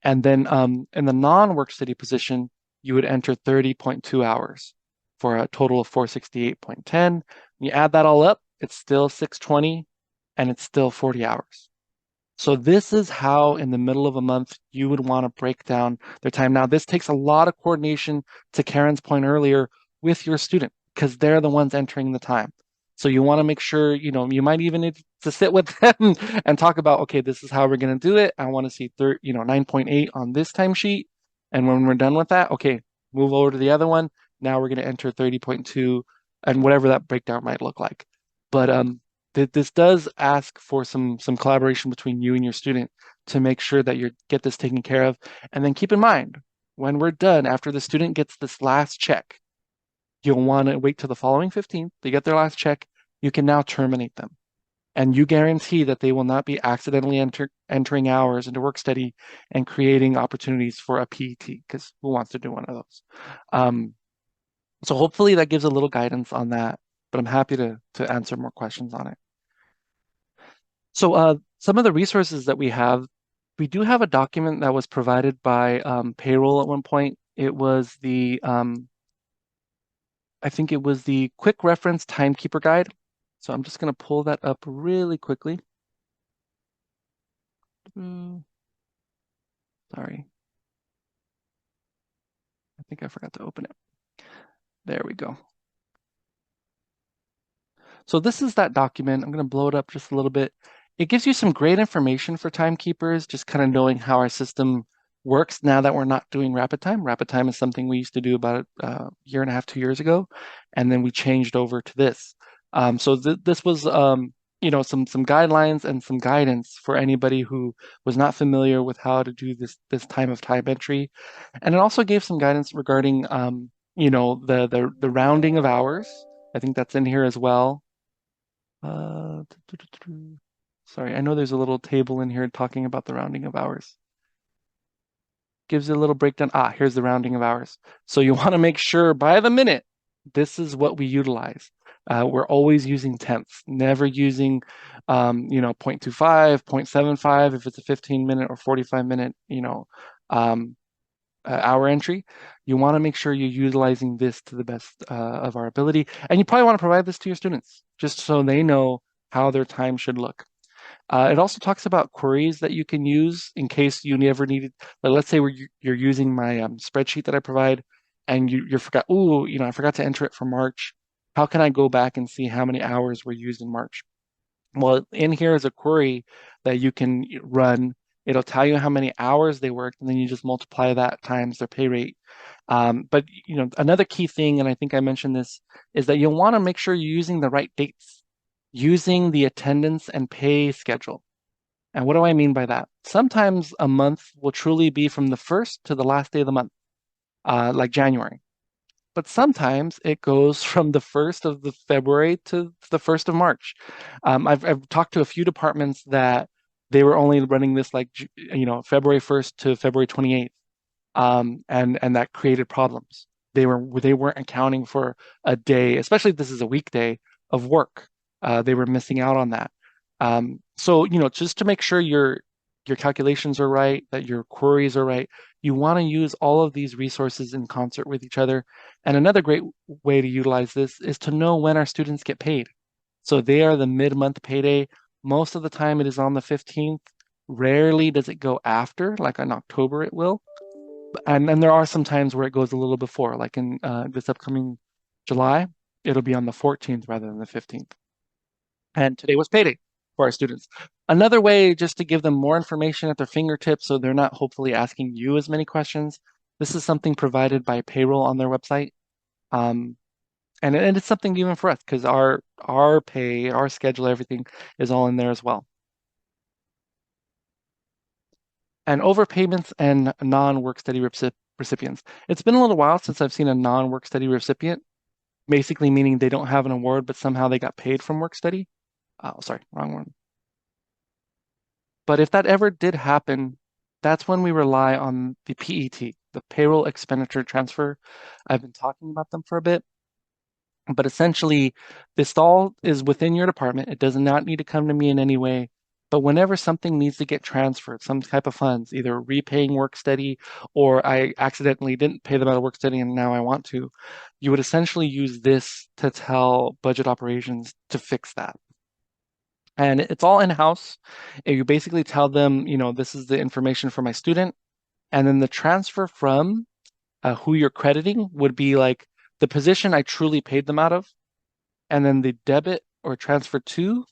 And then in the non-work study position, you would enter 30.2 hours for a total of 468.10. You add that all up, it's still 620, and it's still 40 hours. So this is how in the middle of a month you would want to break down their time. Now, this takes a lot of coordination, to Karen's point earlier, with your student, because they're the ones entering the time. So you want to make sure, you might even need to sit with them and talk about, okay, this is how we're going to do it. I want to see 9.8 on this timesheet. And when we're done with that, okay, move over to the other one. Now we're going to enter 30.2 and whatever that breakdown might look like. But this does ask for some collaboration between you and your student to make sure that you get this taken care of. And then keep in mind, when we're done, after the student gets this last check, you'll want to wait till the following 15th. They get their last check. You can now terminate them. And you guarantee that they will not be accidentally entering hours into work study and creating opportunities for a PET, because who wants to do one of those? So hopefully that gives a little guidance on that, but I'm happy to answer more questions on it. So some of the resources that we do have a document that was provided by payroll at one point. It was I think it was the Quick Reference Timekeeper Guide. So I'm just going to pull that up really quickly. Sorry. I think I forgot to open it. There we go. So this is that document. I'm going to blow it up just a little bit. It gives you some great information for timekeepers, just kind of knowing how our system works now that we're not doing rapid time. Rapid time is something we used to do about a year and a half, 2 years ago, and then we changed over to this. So this was some guidelines and some guidance for anybody who was not familiar with how to do this time of time entry, and it also gave some guidance regarding the rounding of hours. I think that's in here as well. Uh, Sorry, I know there's a little table in here talking about the rounding of hours. Gives you a little breakdown. Here's the rounding of hours. So you want to make sure by the minute, this is what we utilize. We're always using tenths, never using, 0.25, 0.75 if it's a 15-minute or 45-minute, hour entry. You want to make sure you're utilizing this to the best of our ability. And you probably want to provide this to your students, just so they know how their time should look. It also talks about queries that you can use in case you never needed, like let's say you're using my spreadsheet that I provide and you forgot, I forgot to enter it for March. How can I go back and see how many hours were used in March? Well, in here is a query that you can run. It'll tell you how many hours they worked, and then you just multiply that times their pay rate. But another key thing, and I think I mentioned this, is that you'll want to make sure you're using the right dates, using the attendance and pay schedule. And what do I mean by that? Sometimes a month will truly be from the first to the last day of the month, like January. But sometimes it goes from the 1st of the February to the 1st of March. I've talked to a few departments that they were only running this like, February 1st to February 28th. And that created problems. They weren't accounting for a day, especially if this is a weekday of work. They were missing out on that. So just to make sure your calculations are right, that your queries are right, you want to use all of these resources in concert with each other. And another great way to utilize this is to know when our students get paid. So they are the mid-month payday. Most of the time it is on the 15th. Rarely does it go after, like in October it will. And then there are some times where it goes a little before, like in this upcoming July, it'll be on the 14th rather than the 15th. And today was payday for our students. Another way just to give them more information at their fingertips so they're not hopefully asking you as many questions. This is something provided by payroll on their website. And it's something even for us because our pay, our schedule, everything is all in there as well. And overpayments and non-work study recipients. It's been a little while since I've seen a non-work study recipient, basically meaning they don't have an award, but somehow they got paid from work study. Oh, sorry, wrong one. But if that ever did happen, that's when we rely on the PET, the payroll expenditure transfer. I've been talking about them for a bit, but essentially, this all is within your department. It does not need to come to me in any way. But whenever something needs to get transferred, some type of funds, either repaying work study or I accidentally didn't pay them out of work study and now I want to, you would essentially use this to tell budget operations to fix that. And it's all in-house. And you basically tell them, this is the information for my student. And then the transfer from who you're crediting would be like the position I truly paid them out of. And then the debit or transfer to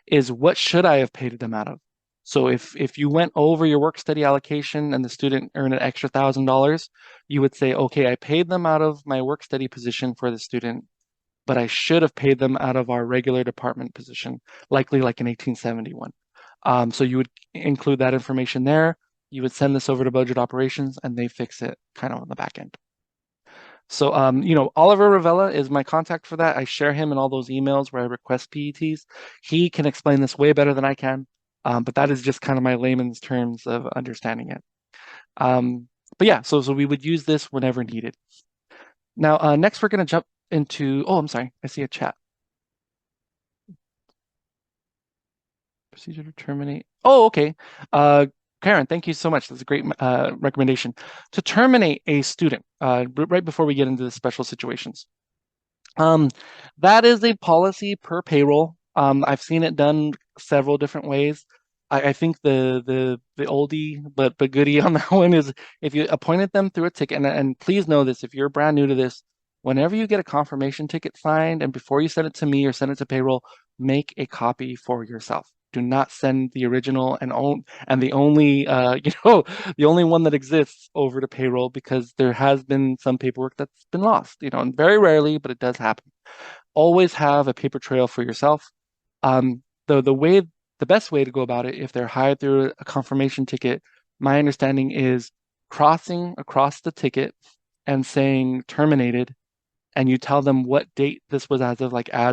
is what should I have paid them out of? So if you went over your work study allocation and the student earned an extra $1,000, you would say, okay, I paid them out of my work study position for the student, but I should have paid them out of our regular department position, likely like in 1871. So you would include that information there. You would send this over to budget operations and they fix it kind of on the back end. So, Oliver Ravella is my contact for that. I share him in all those emails where I request PETs. He can explain this way better than I can, but that is just kind of my layman's terms of understanding it. Um, but yeah, so we would use this whenever needed. Now, next we're going to jump into, oh, I'm sorry, I see a chat. Procedure to terminate. Oh, okay. Karen, thank you so much. That's a great recommendation. To terminate a student, right before we get into the special situations. Um, that is a policy per payroll. I've seen it done several different ways. I think the oldie but goodie on that one is if you appointed them through a ticket, and please know this, if you're brand new to this, whenever you get a confirmation ticket signed, and before you send it to me or send it to payroll, make a copy for yourself. Do not send the original and the only the only one that exists over to payroll because there has been some paperwork that's been lost, and very rarely, but it does happen. Always have a paper trail for yourself. The best way to go about it, if they're hired through a confirmation ticket, my understanding is crossing across the ticket and saying terminated, and you tell them what date this was as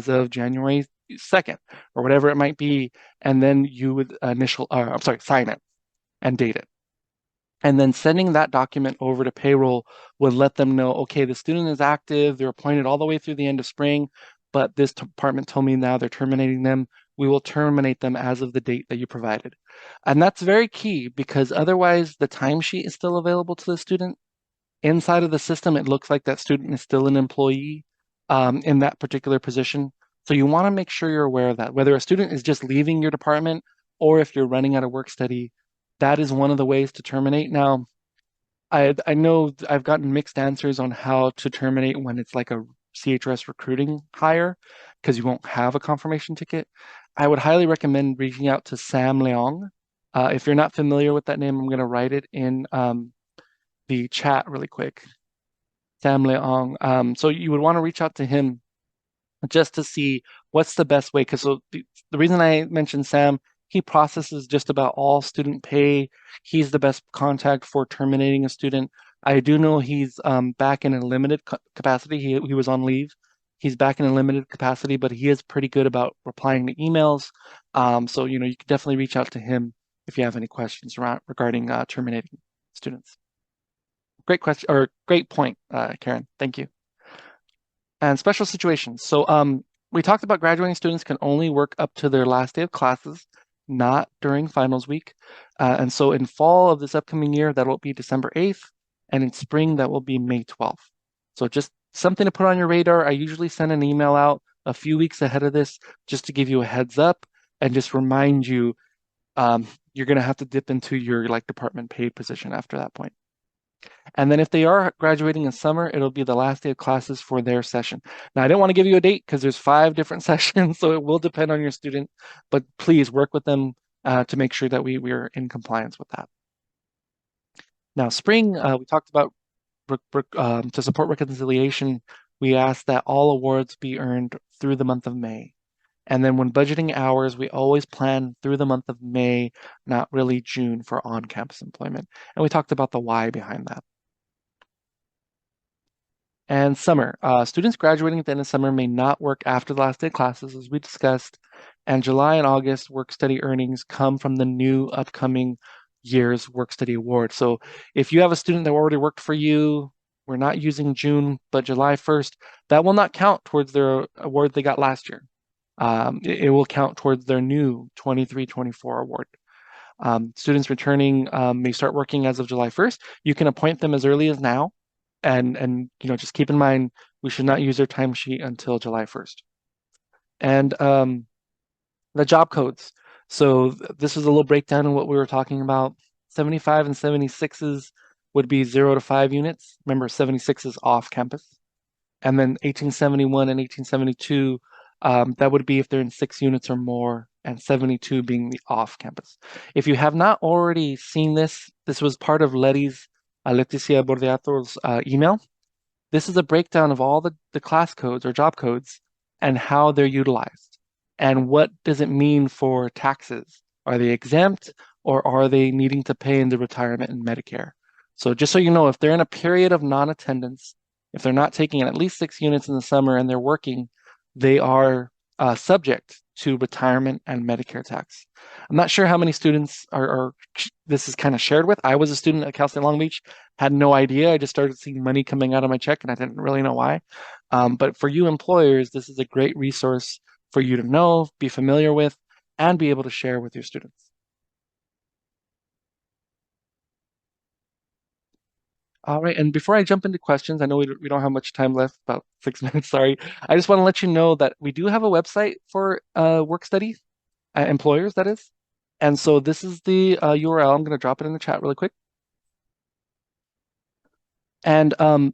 of January 2nd or whatever it might be, and then you would sign it and date it. And then sending that document over to payroll would let them know, okay, the student is active, they're appointed all the way through the end of spring, but this department told me now they're terminating them. We will terminate them as of the date that you provided. And that's very key because otherwise the timesheet is still available to the student. Inside of the system, it looks like that student is still an employee in that particular position. So you want to make sure you're aware of that. Whether a student is just leaving your department or if you're running out of work study, that is one of the ways to terminate. Now, I know I've gotten mixed answers on how to terminate when it's like a CHRS recruiting hire because you won't have a confirmation ticket. I would highly recommend reaching out to Sam Leong. If you're not familiar with that name, I'm going to write it in the chat really quick. Sam Leong. So you would want to reach out to him just to see what's the best way. Because the reason I mentioned Sam, he processes just about all student pay. He's the best contact for terminating a student. I do know he's back in a limited capacity. He was on leave. He's back in a limited capacity, but he is pretty good about replying to emails. So you can definitely reach out to him if you have any questions regarding terminating students. Great question or great point, Karen. Thank you. And special situations. So we talked about graduating students can only work up to their last day of classes, not during finals week. And so in fall of this upcoming year, that will be December 8th, and in spring, that will be May 12th. So just something to put on your radar. I usually send an email out a few weeks ahead of this just to give you a heads up and just remind you you're going to have to dip into your department paid position after that point. And then if they are graduating in summer, it'll be the last day of classes for their session. Now, I didn't want to give you a date because there's 5 different sessions, so it will depend on your student, but please work with them to make sure that we are in compliance with that. Now, spring, we talked about to support reconciliation, we ask that all awards be earned through the month of May. And then when budgeting hours, we always plan through the month of May, not really June for on-campus employment. And we talked about the why behind that. And summer. Students graduating at the end of summer may not work after the last day of classes, as we discussed. And July and August work study earnings come from the new upcoming year's work study award. So if you have a student that already worked for you, we're not using June, but July 1st, that will not count towards their award they got last year. It will count towards their new 23-24 award. Students returning may start working as of July 1st. You can appoint them as early as now, and just keep in mind we should not use their timesheet until July 1st. And the job codes. So this is a little breakdown of what we were talking about. 75 and 76s would be 0 to 5 units. Remember, 76 is off campus. And then 1871 and 1872, that would be if they're in 6 units or more, and 72 being the off campus. If you have not already seen this, this was part of Leticia Bordeato's email. This is a breakdown of all the class codes or job codes and how they're utilized. And what does it mean for taxes? Are they exempt or are they needing to pay into retirement and Medicare? So just so you know, if they're in a period of non-attendance, if they're not taking at least 6 units in the summer and they're working, they are subject to retirement and Medicare tax. I'm not sure how many students this is kind of shared with. I was a student at Cal State Long Beach, had no idea. I just started seeing money coming out of my check and I didn't really know why. But for you employers, this is a great resource for you to know, be familiar with, and be able to share with your students. All right, and before I jump into questions, I know we don't have much time left, about 6 minutes, sorry. I just want to let you know that we do have a website for work study, employers, that is. And so this is the URL. I'm going to drop it in the chat really quick. And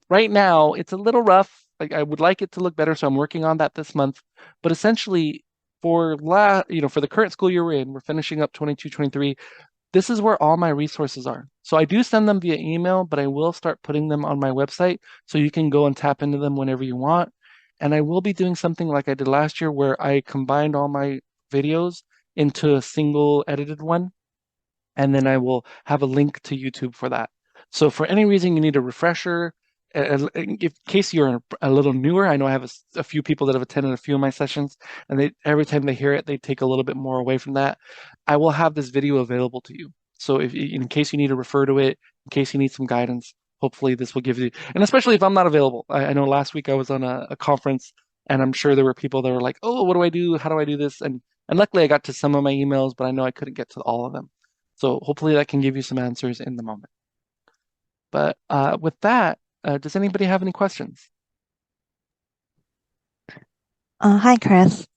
right now, it's a little rough. Like I would like it to look better, so I'm working on that this month. But essentially, for for the current school year we're in, we're finishing up 22-23. This is where all my resources are. So I do send them via email, but I will start putting them on my website so you can go and tap into them whenever you want. And I will be doing something like I did last year where I combined all my videos into a single edited one, and then I will have a link to YouTube for that. So for any reason you need a refresher, in case you're a little newer, I know I have a few people that have attended a few of my sessions, and every time they hear it, they take a little bit more away from that. I will have this video available to you. So if in case you need to refer to it, in case you need some guidance, hopefully this will give you, and especially if I'm not available. I know last week I was on a conference, and I'm sure there were people that were like, "Oh, what do I do? How do I do this?" And luckily I got to some of my emails, but I know I couldn't get to all of them. So hopefully that can give you some answers in the moment. But with that, does anybody have any questions? Hi, Chris.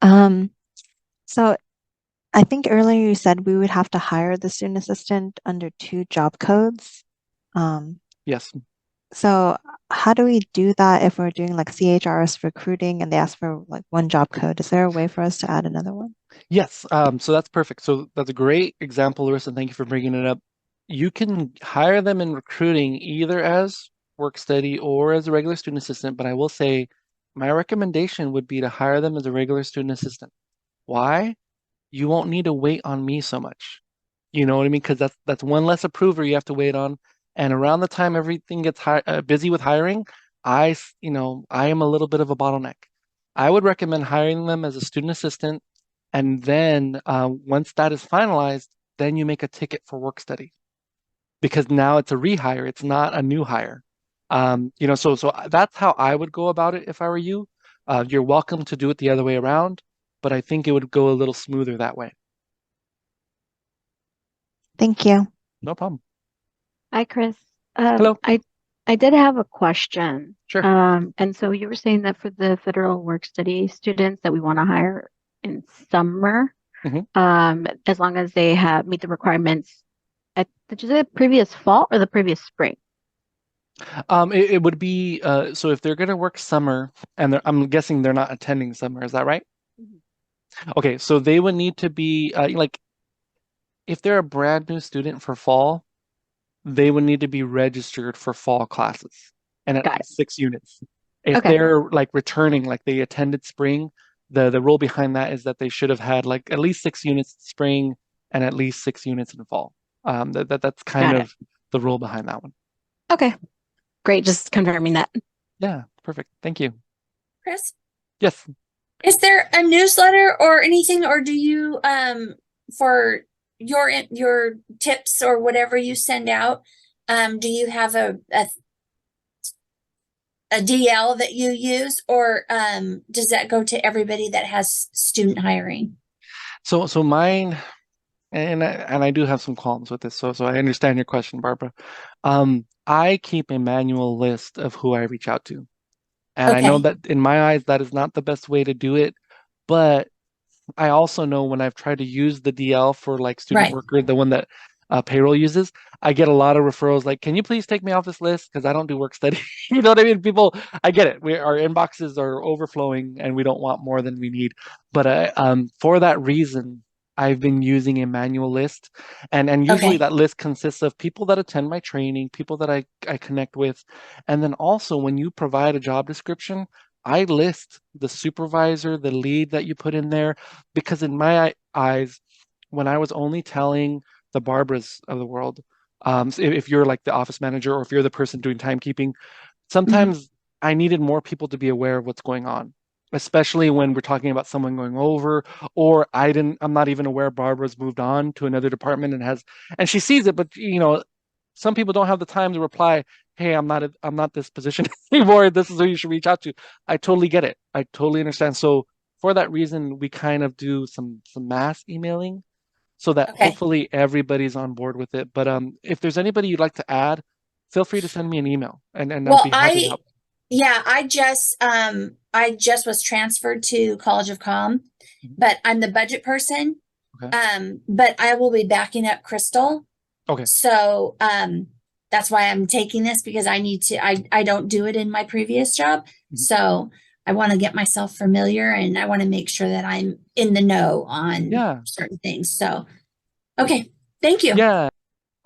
Um, so I think earlier you said we would have to hire the student assistant under 2 job codes. Um, Yes. so how do we do that if we're doing like CHRS recruiting and they ask for like 1 job code? Is there a way for us to add another one? Yes. So that's perfect. So that's a great example, Larissa. Thank you for bringing it up. You can hire them in recruiting either as work study or as a regular student assistant, but I will say my recommendation would be to hire them as a regular student assistant. Why? You won't need to wait on me so much. You know what I mean? Because that's one less approver you have to wait on. And around the time everything gets busy with hiring, I am a little bit of a bottleneck. I would recommend hiring them as a student assistant, and then once that is finalized, then you make a ticket for work study because now it's a rehire, it's not a new hire. So that's how I would go about it if I were you. You're welcome to do it the other way around, but I think it would go a little smoother that way. Thank you. No problem. Hi, Chris. Hello. I did have a question. Sure. And so you were saying that for the federal work study students that we want to hire in summer, Mhm. as long as they have meet the requirements did you say the previous fall or the previous spring? It would be so if they're going to work summer, and I'm guessing they're not attending summer, is that right? Mhm. Okay, so they would need to be like if they're a brand new student for fall, they would need to be registered for fall classes. and at Got it. least 6 units. If Okay. they're like returning, like they attended spring, the rule behind that is that they should have had like at least 6 units in spring and at least 6 units in fall. That's kind Got it. of the rule behind that one. Okay. Great. Just confirming that. Yeah, perfect. Thank you. Chris, Yes. is there a newsletter or anything, or do you for your tips or whatever you send out, do you have a DL that you use, or does that go to everybody that has student hiring? So mine, and I do have some qualms with this. So I understand your question, Barbara. I keep a manual list of who I reach out to. And I know Okay, that in my eyes, that is not the best way to do it. But I also know when I've tried to use the DL for like student right. worker, the one that payroll uses, I get a lot of referrals like, can you please take me off this list? Because I don't do work study. You know what I mean? People, I get it. Our inboxes are overflowing and we don't want more than we need. But for that reason, I've been using a manual list. And usually Okay, that list consists of people that attend my training, people that I connect with. And then also when you provide a job description, I list the supervisor, the lead that you put in there, because in my eyes, when I was only telling the Barbaras of the world, so if you're like the office manager or if you're the person doing timekeeping, mhm, sometimes I needed more people to be aware of what's going on, especially when we're talking about someone going over, or I'm not even aware Barbara's moved on to another department and she sees it, but some people don't have the time to reply, hey, I'm not this position anymore. This is who you should reach out to. I totally get it. I totally understand. So for that reason, we kind of do some mass emailing so that okay. hopefully everybody's on board with it. But if there's anybody you'd like to add, feel free to send me an email and I'd Well, be happy to help. yeah, I just was transferred to College of Com, Mhm. but I'm the budget person. Okay. But I will be backing up Crystal. Okay. So that's why I'm taking this, because I need to, I don't do it in my previous job. Mhm. So I want to get myself familiar, and I want to make sure that I'm in the know on Yeah. certain things. So okay, thank you. Yeah.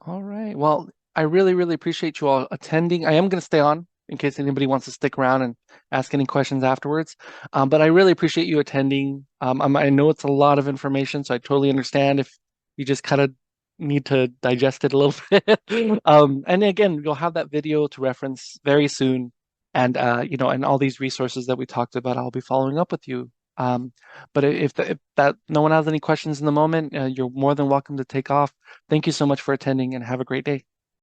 All right. Well, I really, really appreciate you all attending. I am going to stay on in case anybody wants to stick around and ask any questions afterwards. But I really appreciate you attending. I know it's a lot of information, so I totally understand if you just kind of need to digest it a little bit. And again, you'll have that video to reference very soon. And and all these resources that we talked about, I'll be following up with you. But if that no one has any questions in the moment, you're more than welcome to take off. Thank you so much for attending and have a great day.